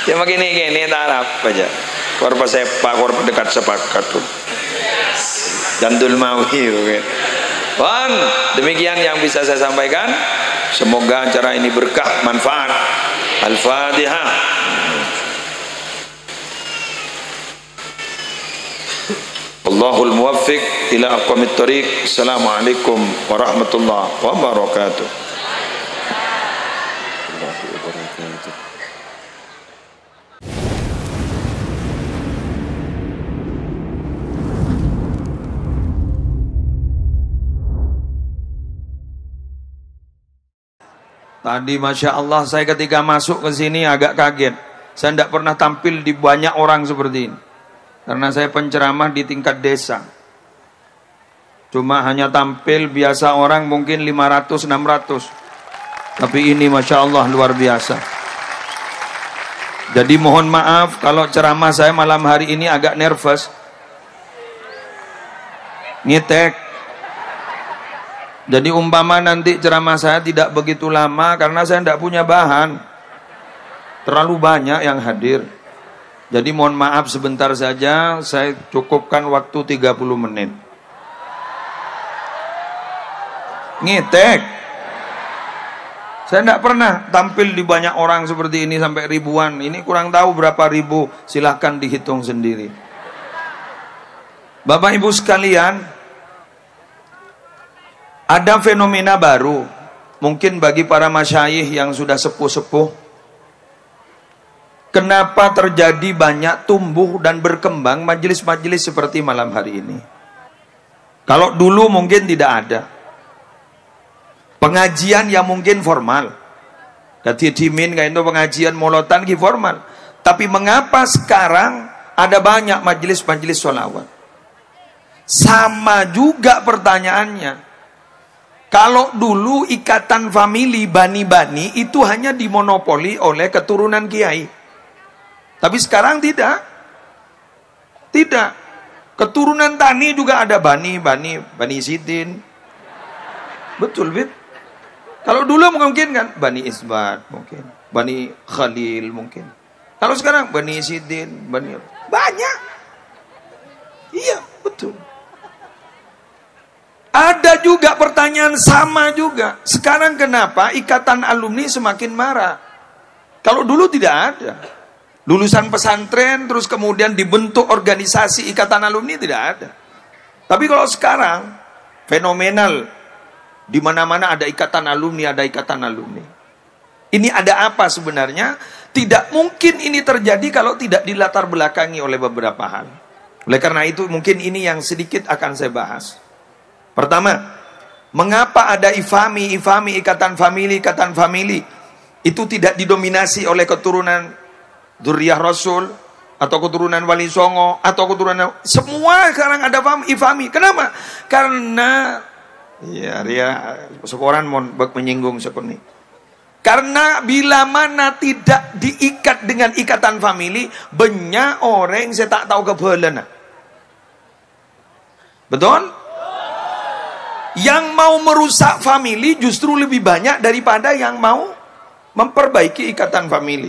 ya makin ini tarap aja korban sepak korban dekat sepakat tuh jandul mawi Wan, demikian yang bisa saya sampaikan semoga acara ini berkah manfaat Al-Fatihah Allahul muwaffiq ila aqwamit thariq Assalamualaikum warahmatullahi wabarakatuh. Tadi Masya Allah saya ketika masuk ke sini agak kaget. Saya tidak pernah tampil di banyak orang seperti ini. Karena saya penceramah di tingkat desa. Cuma hanya tampil biasa orang mungkin 500-600. Tapi ini Masya Allah luar biasa. Jadi mohon maaf kalau ceramah saya malam hari ini agak nervous. Ngetek. Jadi umpama nanti ceramah saya tidak begitu lama karena saya tidak punya bahan. Terlalu banyak yang hadir. Jadi mohon maaf sebentar saja, saya cukupkan waktu 30 menit. Ngetek. Saya tidak pernah tampil di banyak orang seperti ini sampai ribuan. Ini kurang tahu berapa ribu, silahkan dihitung sendiri. Bapak Ibu sekalian, ada fenomena baru. Mungkin bagi para masyayikh yang sudah sepuh-sepuh, kenapa terjadi banyak tumbuh dan berkembang majelis-majelis seperti malam hari ini? Kalau dulu mungkin tidak ada. Pengajian yang mungkin formal. Dadi dimin kayak itu pengajian molotan ki formal. Tapi mengapa sekarang ada banyak majelis-majelis sholawat? Sama juga pertanyaannya. Kalau dulu ikatan famili bani-bani itu hanya dimonopoli oleh keturunan kiai. Tapi sekarang tidak. Tidak. Keturunan tani juga ada bani Sidin. Betul, Bib. Kalau dulu mungkin kan Bani Isbat mungkin, Bani Khalil mungkin. Kalau sekarang Bani Sidin, banyak. Iya, betul. Ada juga pertanyaan sama juga. Sekarang kenapa ikatan alumni semakin marah? Kalau dulu tidak ada. Lulusan pesantren terus kemudian dibentuk organisasi ikatan alumni tidak ada. Tapi kalau sekarang fenomenal, di mana-mana ada ikatan alumni, ada ikatan alumni. Ini ada apa sebenarnya? Tidak mungkin ini terjadi kalau tidak dilatar belakangi oleh beberapa hal. Oleh karena itu mungkin ini yang sedikit akan saya bahas. Pertama, mengapa ada ikatan famili itu tidak didominasi oleh keturunan Dzurriyyah Rasul atau keturunan Wali Songo atau keturunan semua sekarang ada ifami. Kenapa? Karena ya sekoran mau menyinggung sekuni. Karena bila mana tidak diikat dengan ikatan famili, banyak orang saya tak tahu kebelan. Betul? Yang mau merusak famili justru lebih banyak daripada yang mau memperbaiki ikatan famili.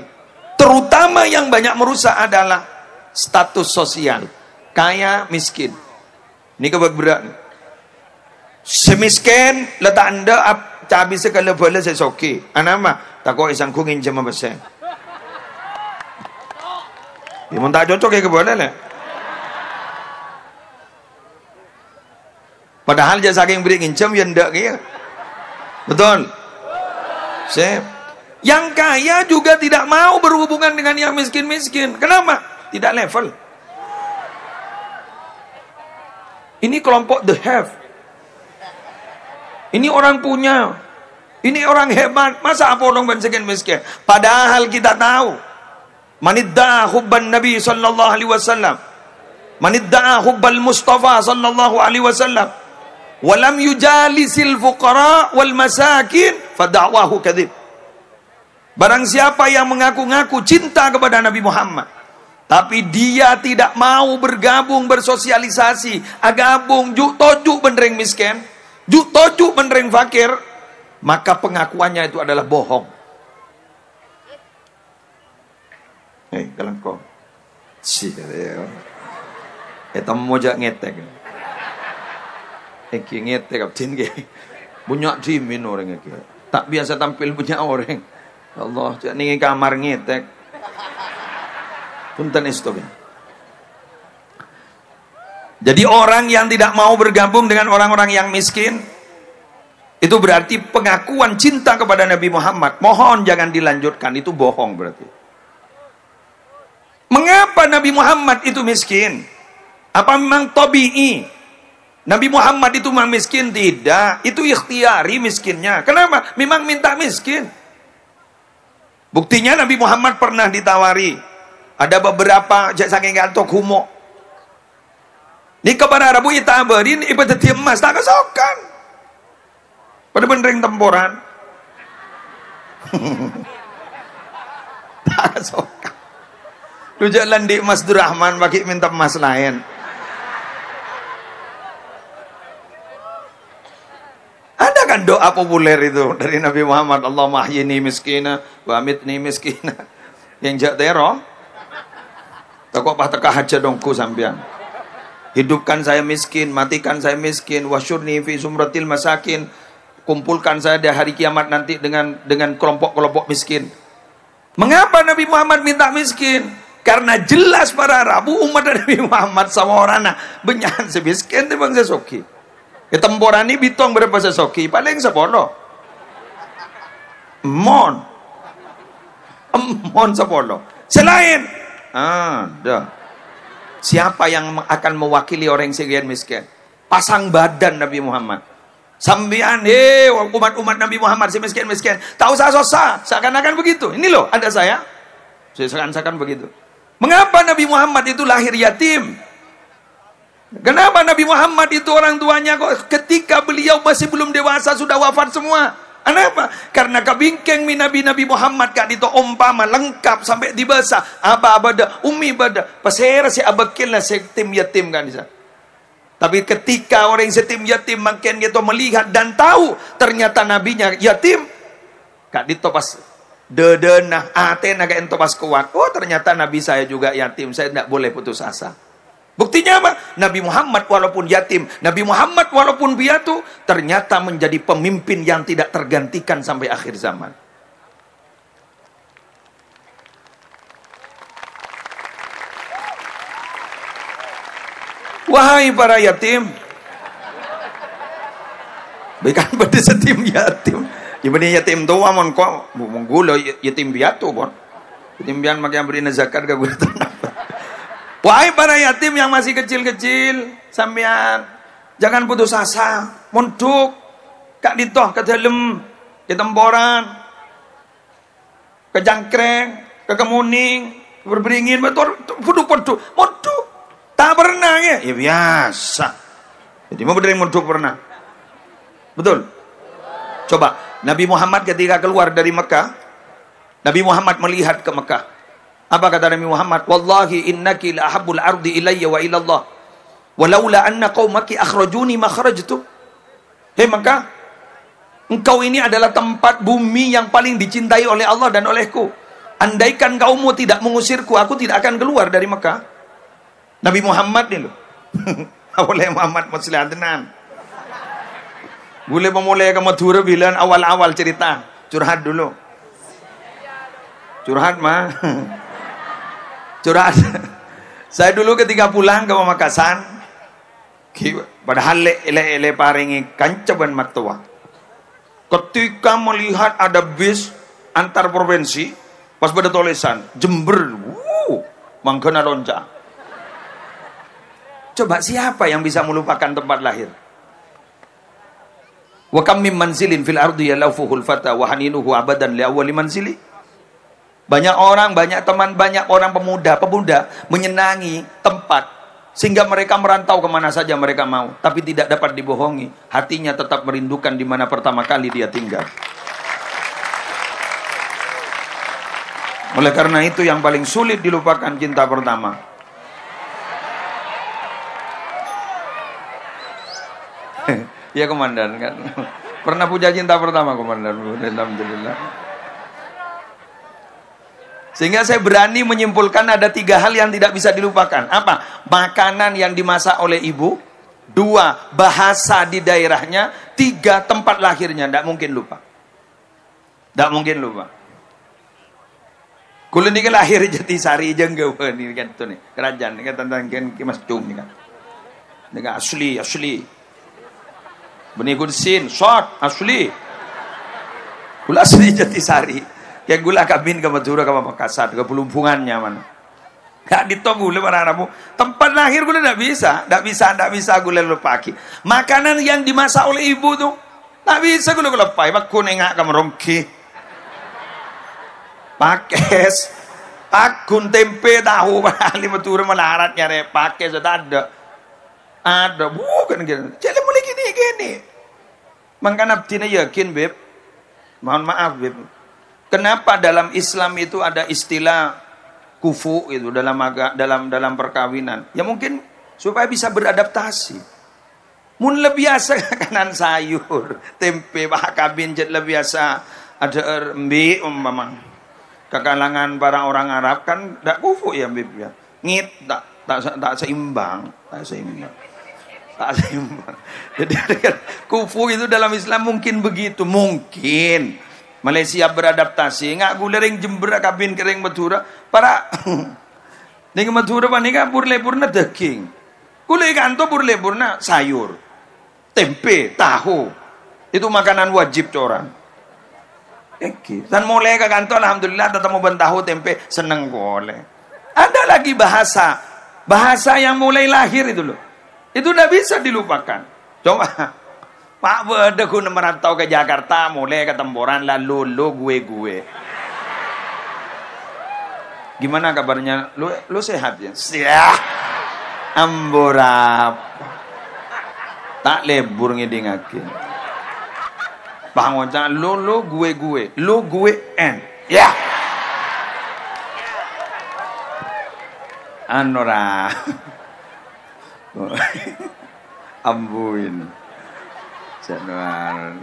Terutama yang banyak merusak adalah status sosial, kaya miskin. Ini keberat. Semiskin letak anda cabi sekali boleh sesoki. Anama takut isang kungin jema besar. Imun tak cocok ya keboleh lah. Padahal jasa saking beri ngincam yang ndak kaya. Betul. Sip. Yang kaya juga tidak mau berhubungan dengan yang miskin-miskin. Kenapa? Tidak level. Ini kelompok the have. Ini orang punya. Ini orang hebat. Masa apa orang miskin-miskin? Padahal kita tahu. Manidda'a hubban Nabi sallallahu alaihi wasallam. Manidda'a hubbal Mustafa sallallahu alaihi wasallam. Walam yujalisil fuqara wal masakin fada'wahu kadzib. Barang siapa yang mengaku-ngaku cinta kepada Nabi Muhammad tapi dia tidak mau bergabung bersosialisasi, agabung juk tojuk benreng miskin, juk tojuk benreng fakir, maka pengakuannya itu adalah bohong. Kalau kau eta moja ngetek. Eki ngetek kapten ke. Bunyak dimin orang iki. Tak biasa tampil punya orang. Allah, cak ning kamar ngetek. Punten stop. Jadi orang yang tidak mau bergabung dengan orang-orang yang miskin itu berarti pengakuan cinta kepada Nabi Muhammad. Mohon jangan dilanjutkan, itu bohong berarti. Mengapa Nabi Muhammad itu miskin? Apa memang tabi'i? Nabi Muhammad itu memang miskin? Tidak, itu ikhtiari miskinnya. Kenapa? Memang minta miskin. Buktinya Nabi Muhammad pernah ditawari. Ada beberapa saking gantok humo. Ni kepada Rabu itabarin ibadat emas tak kesokan. Pada benreng temporan. Tak kesokan. Lu jalan di Mas Durrahman bagi minta emas lain. Dengan doa populer itu dari Nabi Muhammad, Allahumma ahyini miskina wa amitni miskina. Yang jak tero. Kok teka aja dongku sampean. Hidupkan saya miskin, matikan saya miskin, wasyurni fi sumratil masakin. Kumpulkan saya di hari kiamat nanti dengan kelompok-kelompok miskin. Mengapa Nabi Muhammad minta miskin? Karena jelas para Rabu umat Nabi Muhammad sama orang benyahan semiskin di bangsa soki. Temporani bitong berapa sesoki paling sepolo. Mon sepolo. Selain ada. Siapa yang akan mewakili orang yang sekian miskin? Pasang badan Nabi Muhammad. Sambian, umat-umat Nabi Muhammad si miskin-miskin. Tahu saya susah, seakan-akan begitu. Ini loh, ada saya. Seakan-akan begitu. Mengapa Nabi Muhammad itu lahir yatim? Kenapa Nabi Muhammad itu orang tuanya kok ketika beliau masih belum dewasa sudah wafat semua? Kenapa? Karena kabingkeng Nabi Muhammad kak dito umpama lengkap sampai dibasa aba abada umi bada pasera si abakil lah si tim yatim kan bisa. Tapi ketika orang yatim yatim makin gitu melihat dan tahu ternyata nabinya yatim kak dito pas dedenah atena kak ento pas kuat. Oh ternyata nabi saya juga yatim, saya tidak boleh putus asa. Buktinya apa? Nabi Muhammad walaupun yatim, Nabi Muhammad walaupun piatu, ternyata menjadi pemimpin yang tidak tergantikan sampai akhir zaman. Wahai para yatim, bukan pada setim yatim. Ibni yatim tua mon kok menggulo yatim piatu bon. Yatim pian makin beri zakat ke gue tenang. Wahai para yatim yang masih kecil-kecil, sampean jangan putus asa, mondok kak ditoh ke dalam, ke temboran, ke jangkreng, ke kemuning, berberingin, betul, puduk, mondok, tak pernah ya biasa. Jadi mau berdiri mondok pernah, betul? Coba Nabi Muhammad ketika keluar dari Mekah, Nabi Muhammad melihat ke Mekah. Apa kata Nabi Muhammad? Wallahi innaki la ahabbul ardi ilayya wa ilallah. Walaula anna qaumaki akhrajuni ma kharajtu. Hei Mekah, engkau ini adalah tempat bumi yang paling dicintai oleh Allah dan olehku. Andaikan kaummu tidak mengusirku, aku tidak akan keluar dari Mekah. Nabi Muhammad ni loh. Oleh Muhammad Muslim tenan. Boleh memulai ke Madura bilang awal-awal cerita. Curhat dulu. Curhat mah. Curhat. Saya dulu ketika pulang ke Pamekasan, padahal ele paringi kancaban maktua. Ketika melihat ada bis antar provinsi, pas pada tulisan Jember, Manggana Lonca. Coba siapa yang bisa melupakan tempat lahir? Wa kam min manzilin fil ardi yalafuhul fata wa haninuhu abadan li awwali manzili. Banyak orang, banyak teman, banyak orang pemuda menyenangi tempat sehingga mereka merantau kemana saja mereka mau, tapi tidak dapat dibohongi, hatinya tetap merindukan di mana pertama kali dia tinggal. Oleh karena itu yang paling sulit dilupakan cinta pertama. Ya komandan kan pernah punya cinta pertama komandan, alhamdulillah. Sehingga saya berani menyimpulkan ada 3 hal yang tidak bisa dilupakan. Apa? Makanan yang dimasak oleh ibu. 2, bahasa di daerahnya. 3, tempat lahirnya. Tidak mungkin lupa. Tidak mungkin lupa. Kulo ini kan lahir Jatisari Jenggawa ini kan itu nih kerajaan ini kan tentang Mas Cung ini kan. Ini kan asli. Benih Kudsin, short asli. Kulo asli Jatisari. Kayak gula kabin ke Madura ke Makassar ke pelumpungannya mana gak ditunggu oleh para Arabu. Tempat lahir gula tidak bisa gula lupaki. Makanan yang dimasak oleh ibu tuh tak bisa gula lepai. Pak kunengak kamu rongki pakes akun tempe tahu bali Madura melaratnya re pakes ada bukan gitu. Jadi mulai gini makanya abdina yakin beb, mohon maaf beb. Kenapa dalam Islam itu ada istilah kufu itu dalam perkawinan? Ya mungkin supaya bisa beradaptasi. Mun lebih biasa kanan sayur, tempe, bah kabin jet lebih biasa ada mie umpama. Kekalangan para orang Arab kan tak kufu ya bib ya. Ngit tak seimbang, tak seimbang. Tak seimbang. Jadi kufu itu dalam Islam mungkin begitu, mungkin. Malaysia beradaptasi, ngak gulering Jember kabin kering Madura, para ning Madura panika purna daging. Kule kanto purna sayur. Tempe, tahu. Itu makanan wajib orang. Dan mulai ke kantor alhamdulillah tetap mau tahu tempe seneng boleh. Ada lagi bahasa yang mulai lahir itu loh. Itu udah bisa dilupakan. Coba Pak Bede ku merantau ke Jakarta mulai ke Temboran lalu lo gue. Gimana kabarnya? Lu sehat ya? Siap. Amborap. Tak lebur ngidingakin. Bang Oca, lo gue. Lo gue en. Ya. Anora. Ambuin. Januar.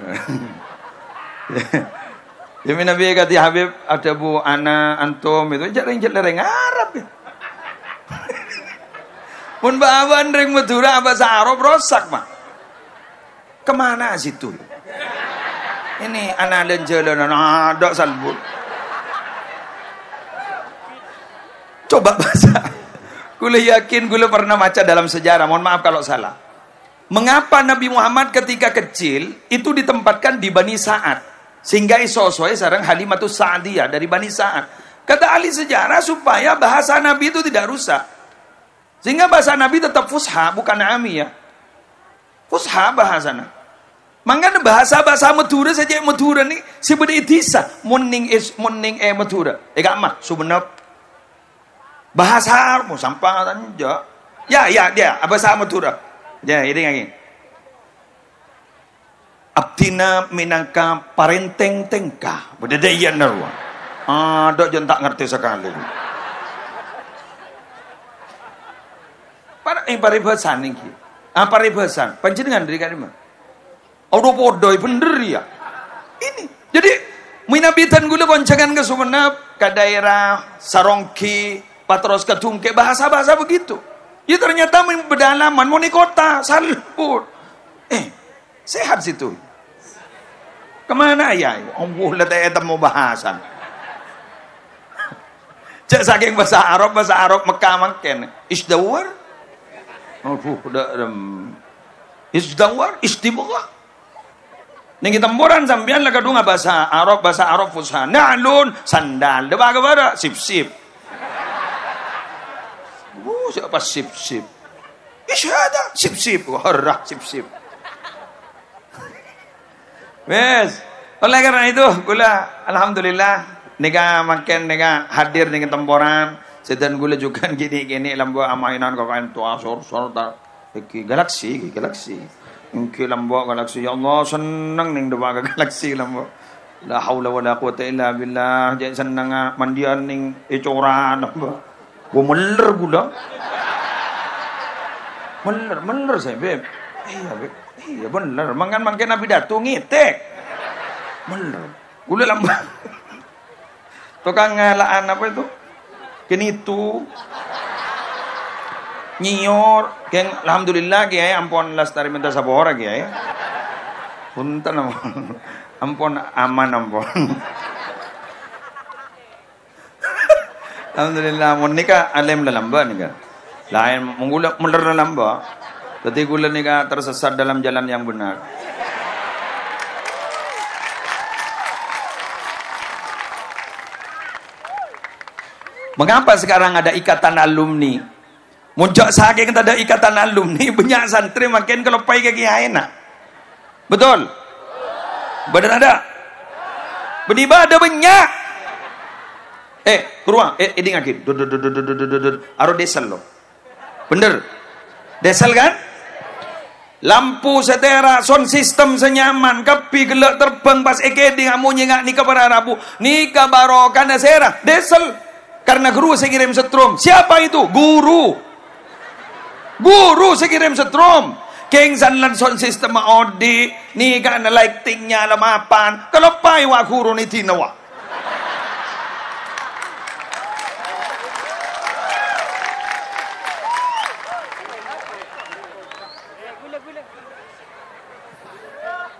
Ya Nabi kata Habib ada Bu Ana antum itu jarang Arab ya. Mun bawan ring Madura bahasa Arab rosak mah. Kemana situ? Ini anak dan jalan ada salbut. Coba baca. Gue yakin gue pernah baca dalam sejarah. Mohon maaf kalau salah. Mengapa Nabi Muhammad ketika kecil itu ditempatkan di Bani Sa'ad sehingga isosoe sareng Halimatus Sa'diyah dari Bani Sa'ad. Kata ahli sejarah supaya bahasa Nabi itu tidak rusak. Sehingga bahasa Nabi tetap fusha bukan amiyah. Fusha bahasana. Mangga bahasa Madura saja Madura ni sebenarnya itisa munning Madura. Gak mah subenap bahasa Arab sampah tanja. Ya dia bahasa Madura. Ya ini lagi. Abdina minangka parenteng tengkah. Bedadayan narwa. Dok jan tak ngerti sekali. Paribasan iki. Paribasan. Panjenengan dari kadima. Audo podoi bener ya. Ini. Jadi minabitan gula boncengan ke Sumenep, ke daerah Sarongki, Patros ke Tungke, bahasa-bahasa begitu. Ya ternyata berdalaman mau di kota, salpur. Sehat situ. Kemana ya? Allah letih mau bahasan. Cek saking bahasa Arab Mekah makin. Isdawar. Isdawar, istibghah. Ning Temboran sampean lah kadung bahasa Arab fusha. Na'lun sandal. Depa kabara sip-sip. Siapa sip-sip? Isyada sip-sip. Harah sip-sip. Wes, oleh karena itu gula alhamdulillah nika makin nika hadir ning Temboran. Sedan gula juga gini lambo amainan kok kan tua sor ta iki galaksi. Mungkin lambok galaksi ya Allah senang ning dewa galaksi lambok. La haula wala quwata illa billah. Jadi senang mandian ning ecoran lambok. Gua meler gula. Meler saya beb. Iya beb. Iya bener. Mangkan Nabi Datu ngitek. Meler. Gula lambok. Tukang ngalaan apa itu? Kenitu. Nyior, keng alhamdulillah kiai ampun lastari minta sabora kiai. Punten ampun aman ampun. Alhamdulillah mun nika alim lamba nika. Lain menggula meler lamba. Tapi gula nika tersesat dalam jalan yang benar. Mengapa sekarang ada ikatan alumni? Muncak saking ada ikatan alumni banyak santri makin kalau pai ke kiai nak. Betul? Benar ada? Beribadah ada banyak. Keruang, ini ngakin. Aro desal lo. Bener? Desal kan? Lampu setera, sound system senyaman, kapi gelak terbang pas di ngamunyi ngak nikah para Rabu, nikah barokan dasera, desal. Karena guru saya kirim setrum. Siapa itu? Guru saya kirim setrum. Keng san lan son sistem odi ni kan lightingnya la mapan. Kalau pai wa guru ni tinawa.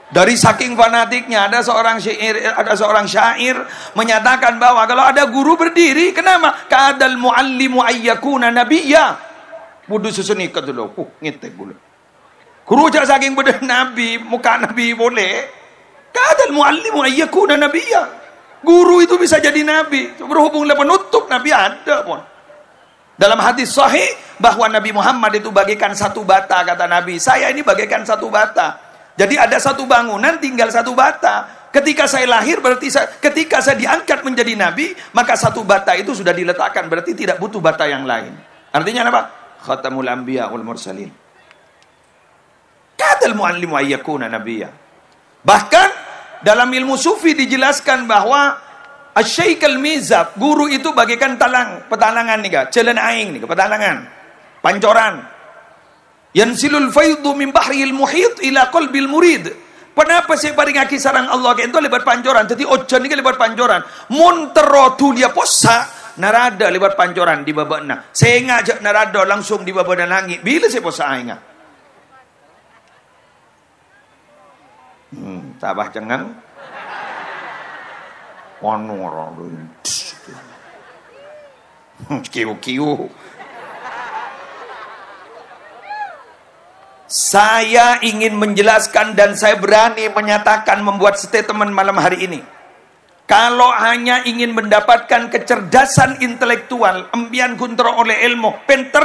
Dari saking fanatiknya ada seorang syair menyatakan bahwa kalau ada guru berdiri, kenapa? Kadal muallimu ayyakuna nabiyya. Budu susunikat dulu. Ngitek dulu. Guru jak saking beda nabi, muka nabi boleh. Kadal muallimu ayyakuna nabiyya. Guru itu bisa jadi nabi. Berhubung dengan penutup nabi ada pun. Dalam hadis sahih bahwa Nabi Muhammad itu bagaikan satu bata, kata Nabi. Saya ini bagaikan satu bata. Jadi ada satu bangunan tinggal satu bata. Ketika saya lahir berarti ketika saya diangkat menjadi nabi, maka satu bata itu sudah diletakkan, berarti tidak butuh bata yang lain. Artinya apa? Khatamul anbiya wal mursalin. Kadal muallimu ayyakuna nabiyya. Bahkan dalam ilmu sufi dijelaskan bahwa asy-syaikh al-mizab, guru itu bagaikan petalangan nih, jalan aing nih, petalangan, pancoran. Yansilul faidu min bahril muhit ila qalbil murid. Kenapa saya paringaki sarang Allah ke ento lebat pancoran. Jadi ojan ini lebat pancoran. Mun terotu dia posa narada lebat pancoran di babana. Saya ngajak narada langsung di babana langit. Bila saya posa ainga? Tabah jangan. Wanu kiu. Saya ingin menjelaskan dan saya berani menyatakan, membuat statement malam hari ini. Kalau hanya ingin mendapatkan kecerdasan intelektual, empian kunter oleh ilmu, pinter,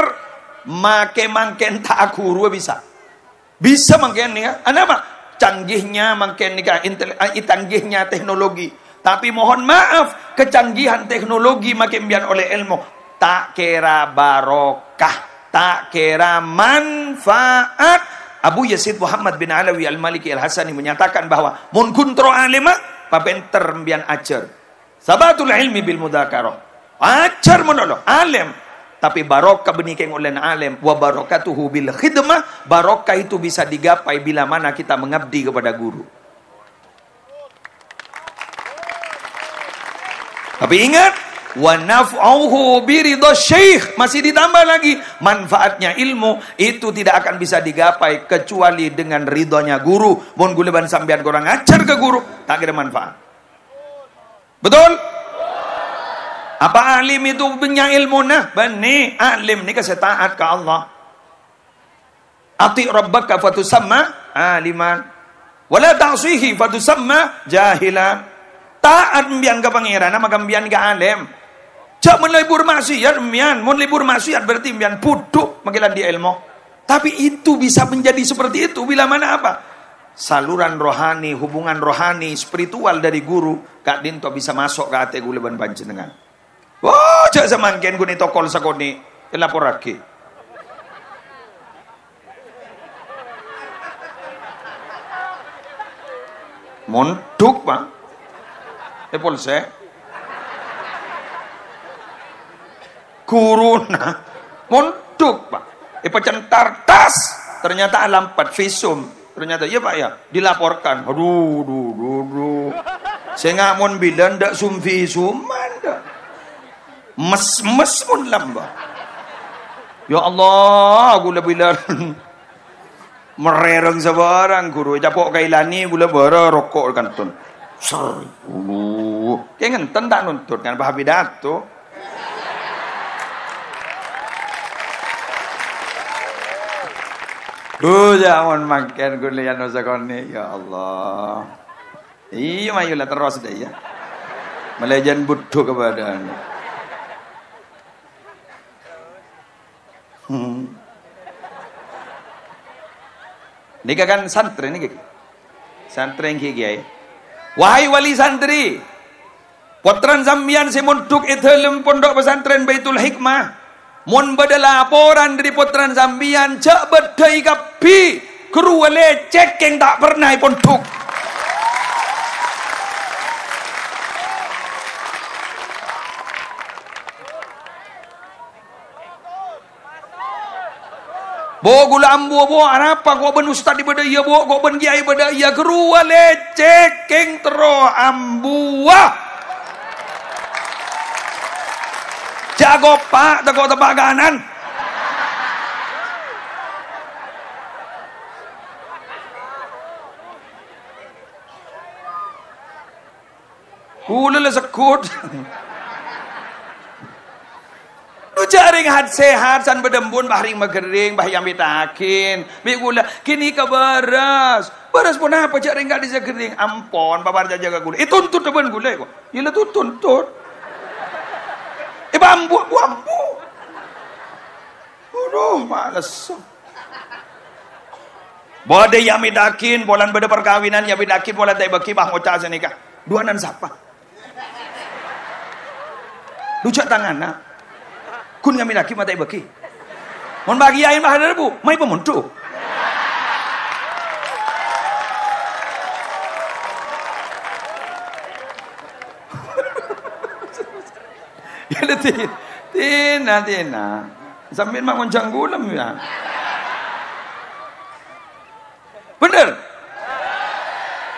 make mangken tak guru bisa. Bisa mangken ya. Apa? Canggihnya mangken nikah, canggihnya teknologi. Tapi mohon maaf, kecanggihan teknologi makin empian oleh ilmu, tak kira barokah. Tak kira manfaat. Abu Yazid Muhammad bin Alawi Al-Maliki Al-Hasani menyatakan bahwa mun kuntro alima papenter mbian ajar. Sabatul ilmi bil mudzakarah. Ajar menolong alim, tapi barokah benikeng oleh alim wa barakatuhu bil khidmah. Barokah itu bisa digapai bila mana kita mengabdi kepada guru. Tapi ingat, wa naf'uhu biridha syekh, masih ditambah lagi, manfaatnya ilmu itu tidak akan bisa digapai kecuali dengan ridhonya guru. Mun guleban sampean kurang ajar ke guru, tak ada manfaat. Betul? Apa alim itu punya ilmu? Nah, bani alim ni kasih taat ke Allah. Ati rabbaka fatusamma aliman, wala ta'sihi fatusamma jahilan. Taat mbian ke pangeran, maka mbian ke alim. Cak melibur maksiat, mian. Mun libur maksiat berarti mian puduk makilan di ilmu. Tapi itu bisa menjadi seperti itu bila mana apa? Saluran rohani, hubungan rohani, spiritual dari guru, Kak Dinto bisa masuk ke hati guleban panjenengan. Wah, cak semangken guni tokol sakoni, lapor lagi. Monduk, Pak. Polsek. Kuruna monduk, Pak. Pecentar tas ternyata alampat visum, ternyata ya Pak ya, dilaporkan. Aduh. Saya nggak mau bilang ndak sumvisuman dah. Mes pun lamba. Ya Allah, gula bilang merereng sebarang guru. Capok kailani gula bara rokok kantun. Ser, kayak ngenten tak nuntut kan Pak Habidato. Jangan makan kuliah nosakoni, ya Allah. Iya mayulah terus deh ya. Melejan butuh kepada anda. Ini kan santri ini, santri yang kiai. Wahai wali santri, potran sambian semunduk ithelem pondok pesantren Baitul Hikmah. Mun bada laporan dari potran sambian cak bedai kapi kru lecek yang tak pernah pondok. Bo gula ambu bo apa kok ben ustad ibadah iya bo kok ben kiai ibadah iya gerua lecek keng tero ambua. Jago pak jago tepak kanan. Kula le sekut. Jaring hat sehat san bedembun bahring magering bah yang bitakin bi gula kini ka beras pun apa jaring gak bisa gering ampon babar jaga gula tuntut ben gula kok ila tu tuntut bambu aduh males bode yang bidakin bolan beda perkawinan ya bidakin bolan tay baki bah ngocah senika duanan siapa lucak tangan nak kun kami laki matai baki mon bagi ain bah bu mai pemuntu ya tina sambil mak ngoncang gulam ya bener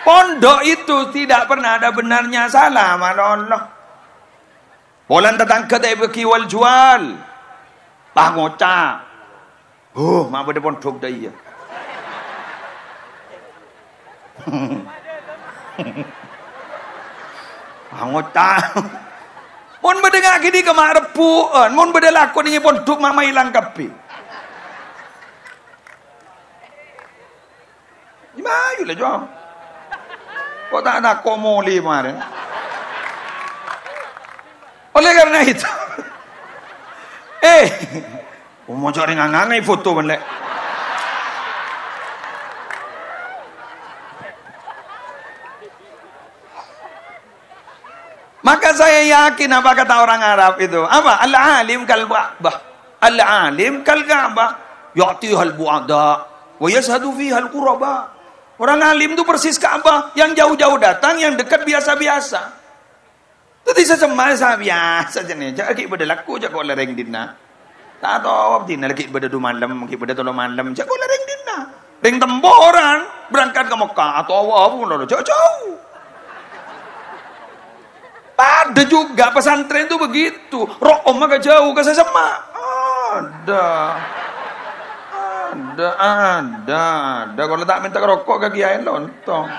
pondok itu tidak pernah ada benarnya salah mana Allah. Bolan tetangga tak beki wal jual. Bah ngocah. Mak bade pondok dah iya. Bah ngocah. Mon bade ngaki di kemak repuan. Mon bade lakon ini pondok mak hilang kapi. Gimana lah jom. Kok tak ada komoli kemarin. Oleh karena itu, mau cari ngangai foto balik. Maka saya yakin apa kata orang Arab itu? Apa? Al-alim kal Ka'bah. Al-alim kal Ka'bah. Ya'tihal bu'ada wa yashhadu fiha al-quraba. Orang alim itu persis Ka'bah, yang jauh-jauh datang, yang dekat biasa-biasa. Tadi saya biasa je ni. Cak ibadah laku cak kau lereng dina. Tak tahu apa dina lagi ibadah 2 malam, ibadah 3 malam. Cak kau lereng dina. Ring temboran berangkat ke Mekah atau apa pun lalu jauh-jauh. Ada juga pesantren itu begitu. Rokom agak jauh ke sesama. Ada. Kalau tak minta rokok ke kiai lontong.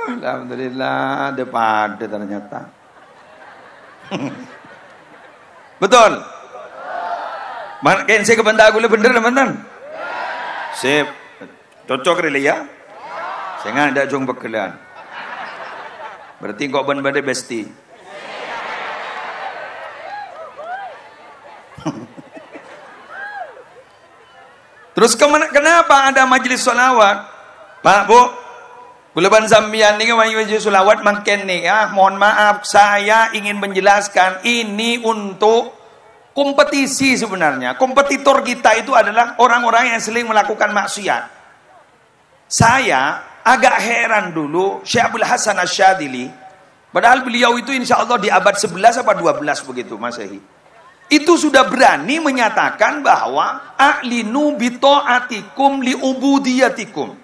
Alhamdulillah ada pada ternyata. Betul. Makin saya kebentak gula bener teman-teman. Sip. Cocok rela ya. Saya ada jong bekelan. Berarti kau benar-benar besti. Terus kenapa ada majelis sholawat? Pak, Bu, Bulaban Zambian ni majelis sholawat makin nih ya. Mohon maaf, saya ingin menjelaskan ini untuk kompetisi sebenarnya. Kompetitor kita itu adalah orang-orang yang sering melakukan maksiat. Saya agak heran dulu Syekh Abdul Hasan Asyadili. Padahal beliau itu insya Allah di abad 11 apa 12 begitu Masehi. Itu sudah berani menyatakan bahwa a'linu bita'atikum li'ubudiyatikum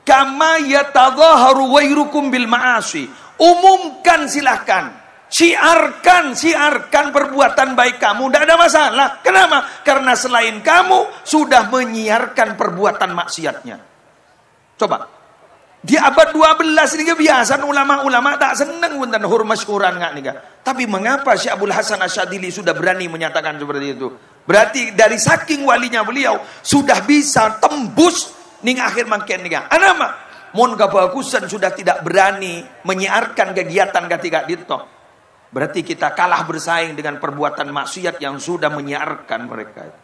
kama yatadhaharu wairukum bil ma'asi. Umumkan silahkan, siarkan perbuatan baik kamu, tidak ada masalah. Kenapa? Karena selain kamu sudah menyiarkan perbuatan maksiatnya. Coba di abad 12 ini kebiasaan ulama-ulama tak senang punten hurmasyuran ngak nika. Tapi mengapa Syekh Abdul Hasan Asyadili sudah berani menyatakan seperti itu? Berarti dari saking walinya beliau sudah bisa tembus ning akhir makin nika. Anama mon kabagusan sudah tidak berani menyiarkan kegiatan ketika dito. Berarti kita kalah bersaing dengan perbuatan maksiat yang sudah menyiarkan mereka.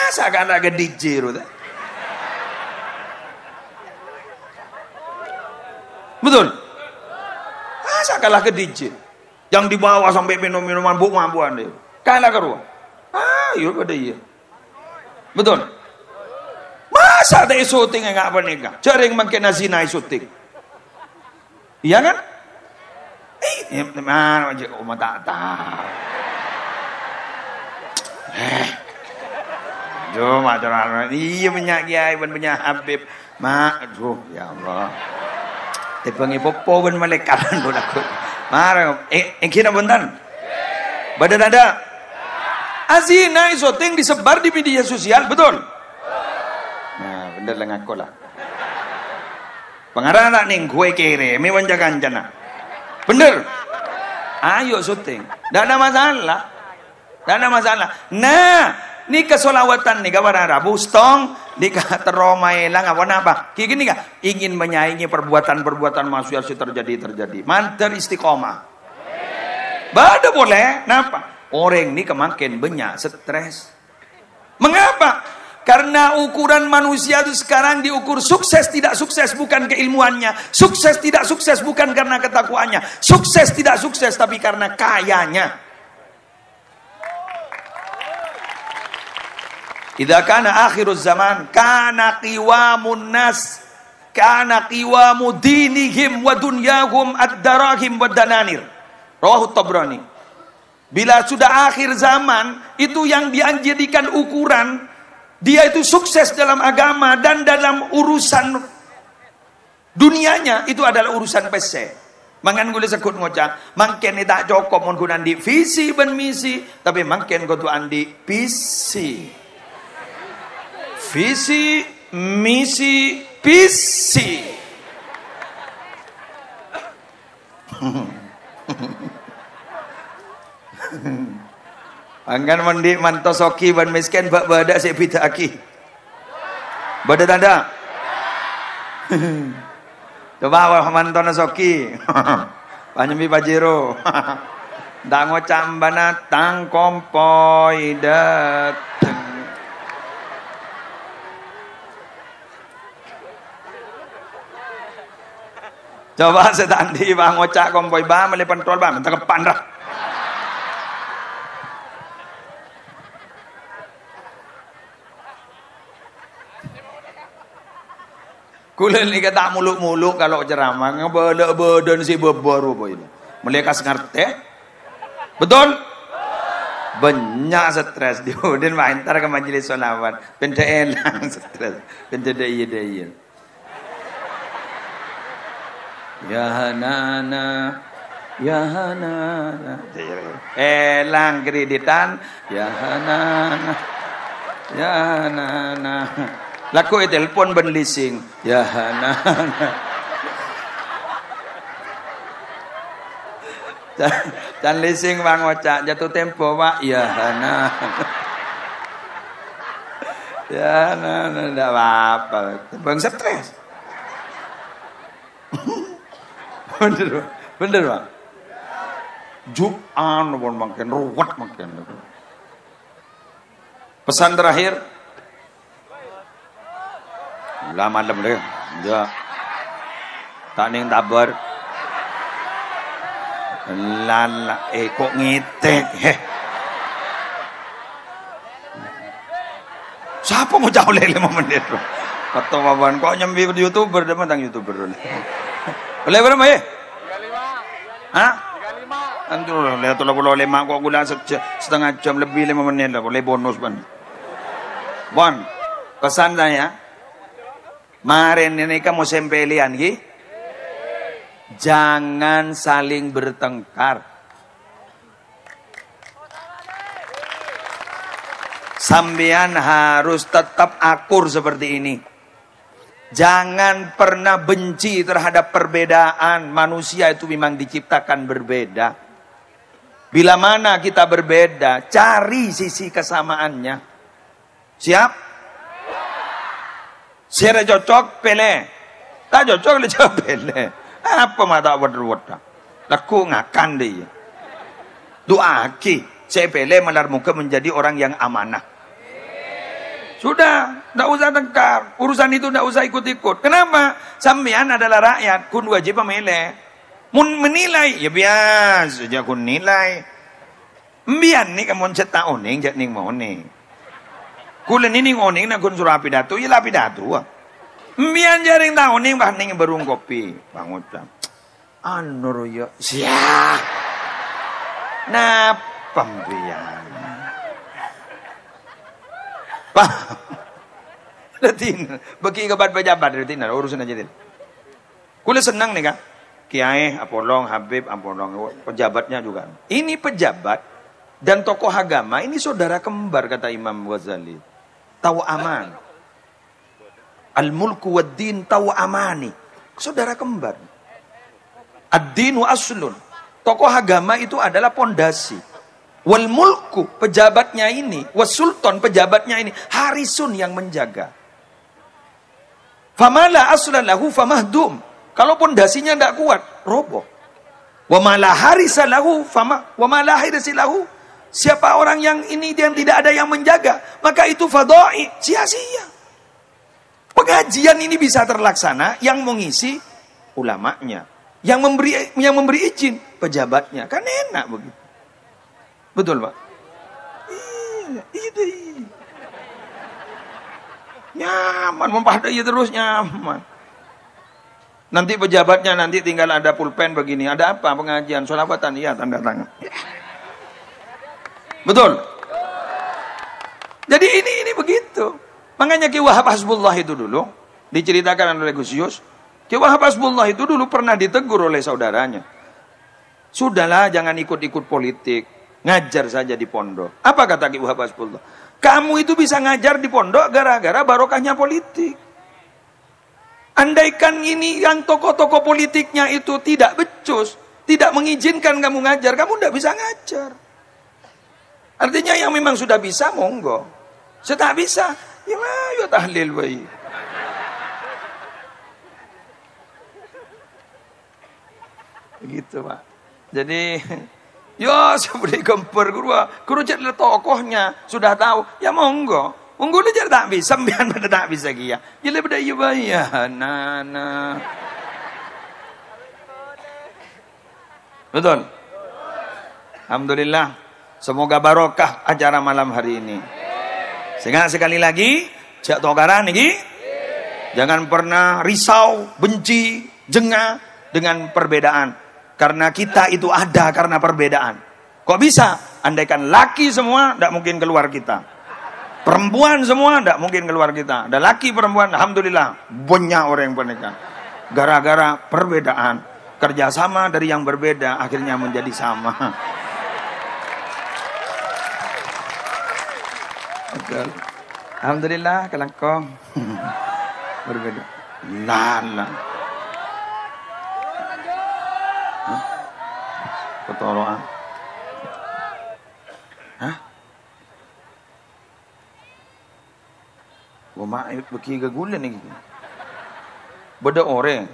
Masa kan ada DJ itu? Betul? Masa kalah ke DJ? Yang dibawa sampai minum-minuman mabuk-mabukan dia. Kalah ke ruang. Ayo pada iya. Betul? Masa ada syuting yang enggak menikah? Jaring makin nazina syuting. Iya kan? Mana aja kok tak tahu. Cuma cara iya banyak kiai ben banyak Habib. Aduh ya Allah. Tepengi popo ben malaikat pun aku. Mara kita bentar. Badan ada. Azina isoting disebar di media sosial, betul? Nah, bener lah ngaku lah. Pengarang tak ning kue kere, mewan jagan jana. Bener? Ayo syuting. Tidak ada masalah. Tidak ada masalah. Nah, ni kesolawatan ni kawan Rabu stong di teromai lang apa? Kayak gini kah? Ingin menyaingi perbuatan-perbuatan maksiat terjadi. Mantar istiqomah. Bada boleh. Kenapa? Orang ni kemakin banyak stres. Mengapa? Karena ukuran manusia itu sekarang diukur sukses tidak sukses bukan keilmuannya. Sukses tidak sukses bukan karena ketakwaannya. Sukses tidak sukses tapi karena kayanya. Idza kana akhiruz zaman kana qiwamun nas kana qiwamu dinihim wa dunyahum ad-darahim wad dananir. Rawahu Tabrani. Bila sudah akhir zaman itu yang dijadikan ukuran dia itu sukses dalam agama dan dalam urusan dunianya itu adalah urusan PC. Mangan gule sekut ngocak, mangken ni tak cukup mun kunan di visi ben misi, tapi mangken go tu andi PC. Visi, misi, PC. Angkan mandi mantosoki ban miskin bak badak si bidaki. Badak tanda. Coba awal mantono soki. Panyemi pajero. Dango cambana tang kompoi dateng. Coba setandi bang ngocak kompoi ba melepan tol ba mentak kepandah. Kulen ni kata muluk-muluk kalau ceramah ngebelek-beden si bebaru boy. Mereka ngerti. Betul? Banyak stres dia dan main tar ke majelis solawat. Benda elang stres. Benda daya. Ya Hanana. Elang kreditan. Ya Hanana. Laku telepon ben leasing. Ya Hana. Dan leasing bang ocak jatuh tempo pak. Ya Hana. Ya Hana tidak apa-apa. Bang stres. Bener pak. Juan pun makin ruwet makin. Pesan terakhir. Lah malam deh, ya. Tak ning tabar. Lala, kok ngitek, Siapa mau jauh lele 5 menit? Kata baban, kok nyambi YouTuber, dia tentang YouTuber. Boleh berapa ya? 35. Hah? 35. Antur, lihat 35 kok gula setengah jam lebih 5 menit lah, boleh bonus ban. Bon, pesan saya. Maren ini kamu sempelian ki? Jangan saling bertengkar. Sampean harus tetap akur seperti ini. Jangan pernah benci terhadap perbedaan. Manusia itu memang diciptakan berbeda. Bila mana kita berbeda, cari sisi kesamaannya. Siap? Saya cocok pele, tak cocok le jawab pele. Apa mata wad-wad? Laku ngakan dia. Doa ki, saya pele melar muka menjadi orang yang amanah. Sudah, tidak usah tengkar. Urusan itu tidak usah ikut-ikut. Kenapa? Sampean adalah rakyat, kun wajib memilih. Mun menilai, ya biasa saja kun nilai. Mbian ni kamu cetak oning, jak ning moning. Kulen ini ngoning nak kun surah pidato, ya lah pidato. Mbian jaring tahu ning bah ning berung kopi, bang ucap. Anu ya. Sia. Napa mbiyan? Paham? Detin, bagi kebat pejabat detin, urusan aja detin. Kula senang nih Kak. Kiai, apolong, Habib, apolong, pejabatnya juga. Ini pejabat dan tokoh agama, ini saudara kembar kata Imam Ghazali. Tahu aman. Al-mulku wad-din tahu amani. Saudara kembar. Ad-dinu aslun. Tokoh agama itu adalah pondasi. Wal mulku, pejabatnya ini, was sultan, pejabatnya ini, harisun yang menjaga. Famala aslan lahu famahdum. Kalau pondasinya tidak kuat, roboh. Wa mala harisa lahu fama wa mala hirsi lahu. Siapa orang yang ini yang tidak ada yang menjaga, maka itu fadai, sia-sia. Pengajian ini bisa terlaksana yang mengisi ulamanya, yang memberi izin pejabatnya. Kan enak begitu. Betul, Pak? Iya, itu. Nyaman, mempadai terus nyaman. Nanti pejabatnya nanti tinggal ada pulpen begini. Ada apa? Pengajian, sholawatan. Iya, tanda tangan. Betul? Jadi ini begitu. Makanya Ki Wahab Hasbullah itu dulu, diceritakan oleh Gus Yus, Ki Wahab Hasbullah itu dulu pernah ditegur oleh saudaranya. Sudahlah, jangan ikut-ikut politik. Ngajar saja di pondok. Apa kata Ki Wahab Hasbullah? Kamu itu bisa ngajar di pondok gara-gara barokahnya politik. Andaikan ini yang tokoh-tokoh politiknya itu tidak becus, tidak mengizinkan kamu ngajar, kamu tidak bisa ngajar. Artinya yang memang sudah bisa, monggo. Sudah bisa, ya tahlil bayi. Begitu Pak. Jadi, ya seperti gempar guru jadi tokohnya sudah tahu, ya monggo. Monggo dia tak bisa, sampean pada tak bisa kia. Jadi pada ya nana. Betul. Alhamdulillah. Semoga barokah acara malam hari ini. Sehingga sekali lagi, jak tokaran niki. Jangan pernah risau, benci, jengah dengan perbedaan. Karena kita itu ada karena perbedaan. Kok bisa? Andaikan laki semua, tidak mungkin keluar kita. Perempuan semua tidak mungkin keluar kita. Ada laki perempuan, alhamdulillah banyak orang yang pernikahan. Gara-gara perbedaan, kerjasama dari yang berbeda akhirnya menjadi sama. Alhamdulillah kelakon berbeda. Lala. Ketoroan. Hah? Wah, bagi gagulan ni. Beda orang.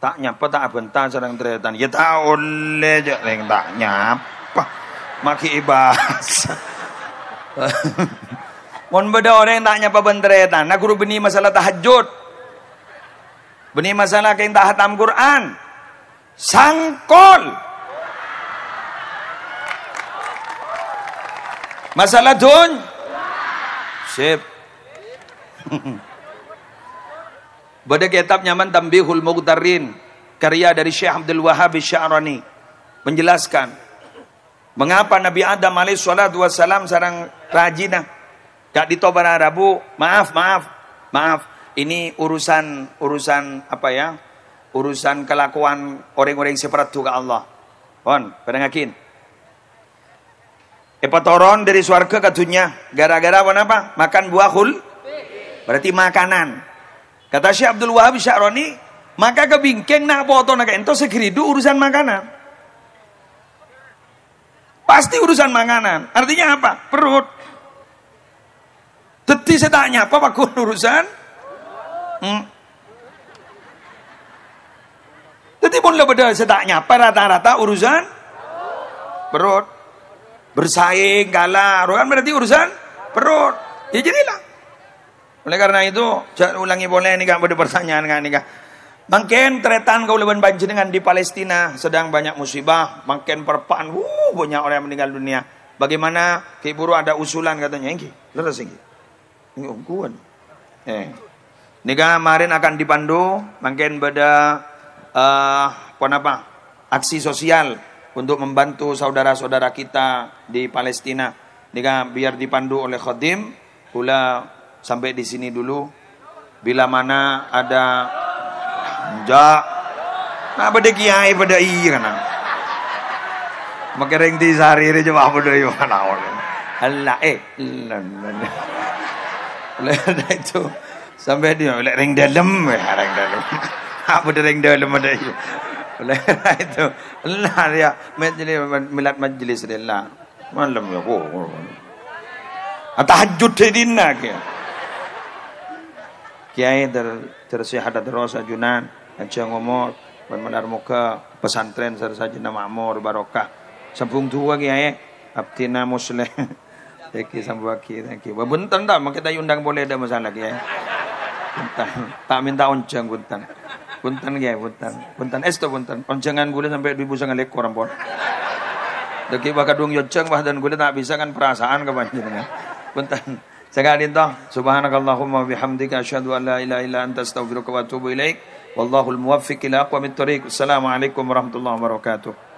Tak nyapa tak bentar sedang teriatan. Ya tak oleh je yang tak nyapa. Maki ibas. Mon beda orang yang tak nyapa benteretan. Nak guru beni masalah tahajud. Beni masalah kain tak hatam Quran. Sangkol. Masalah dun. Sip. Pada kitab nyaman Tambihul Mughtarin, karya dari Syekh Abdul Wahhab Sya'rani, menjelaskan mengapa Nabi Adam alaihi salatu wassalam sarang rajinah gak ditobar Arabu. Maaf, ini urusan apa ya, urusan kelakuan orang-orang seperti ke Allah. Pon, pada ngakin epatoron dari surga ke dunia gara-gara apa? Makan buah berarti makanan. Kata Syekh Abdul Wahhab Sya'rani, maka kebingkeng nak foto nak ento segeridu urusan makanan. Pasti urusan makanan. Artinya apa? Perut. Teti saya tanya apa pakun urusan? Teti pun lebih saya tanya apa rata-rata urusan perut. Bersaing kalah, kan berarti urusan perut. Ya jadilah. Oleh karena itu, saya ulangi boleh nih Kak, pada pertanyaan Kak nih Kak. Makin tretan kau leban panjenengan di Palestina sedang banyak musibah, makin perpaan, banyak orang yang meninggal dunia. Bagaimana Ki Buru ada usulan katanya, ini leres ini. Ini ungkuan. Nika kemarin akan dipandu, makin pada aksi sosial untuk membantu saudara-saudara kita di Palestina. Nika biar dipandu oleh Khadim, pula sampai di sini dulu. Bila mana ada pada kiai pada kan. Makereng di sehari ini cuma pada mana Allah oleh itu sampai dia oleh ring dalam apa ring dalam ada itu oleh itu Allah ya milad majlis dia malam ya tahajud dinna kiai tersihat terus ajunan aja ngomong benar muka pesantren sarsajina makmur barokah sambung tua kiai abtina musleh Eki sambaki thank you. Buntan tak kita undang boleh ada masalah kiai. Buntan tak minta onceng buntan. Buntan kiai buntan esto buntan. Oncengan gula sampai 2,5 ekor ampun. Deki bakadung yoceng bah dan gula tak bisa kan perasaan kebanyakan. Buntan sekali toh subhanakallahumma bihamdika asyhadu an la ilaha illa anta astaghfiruka wa atubu ilaik. Wallahul muwaffiq ila aqwamit thoriq. Assalamualaikum warahmatullahi wabarakatuh.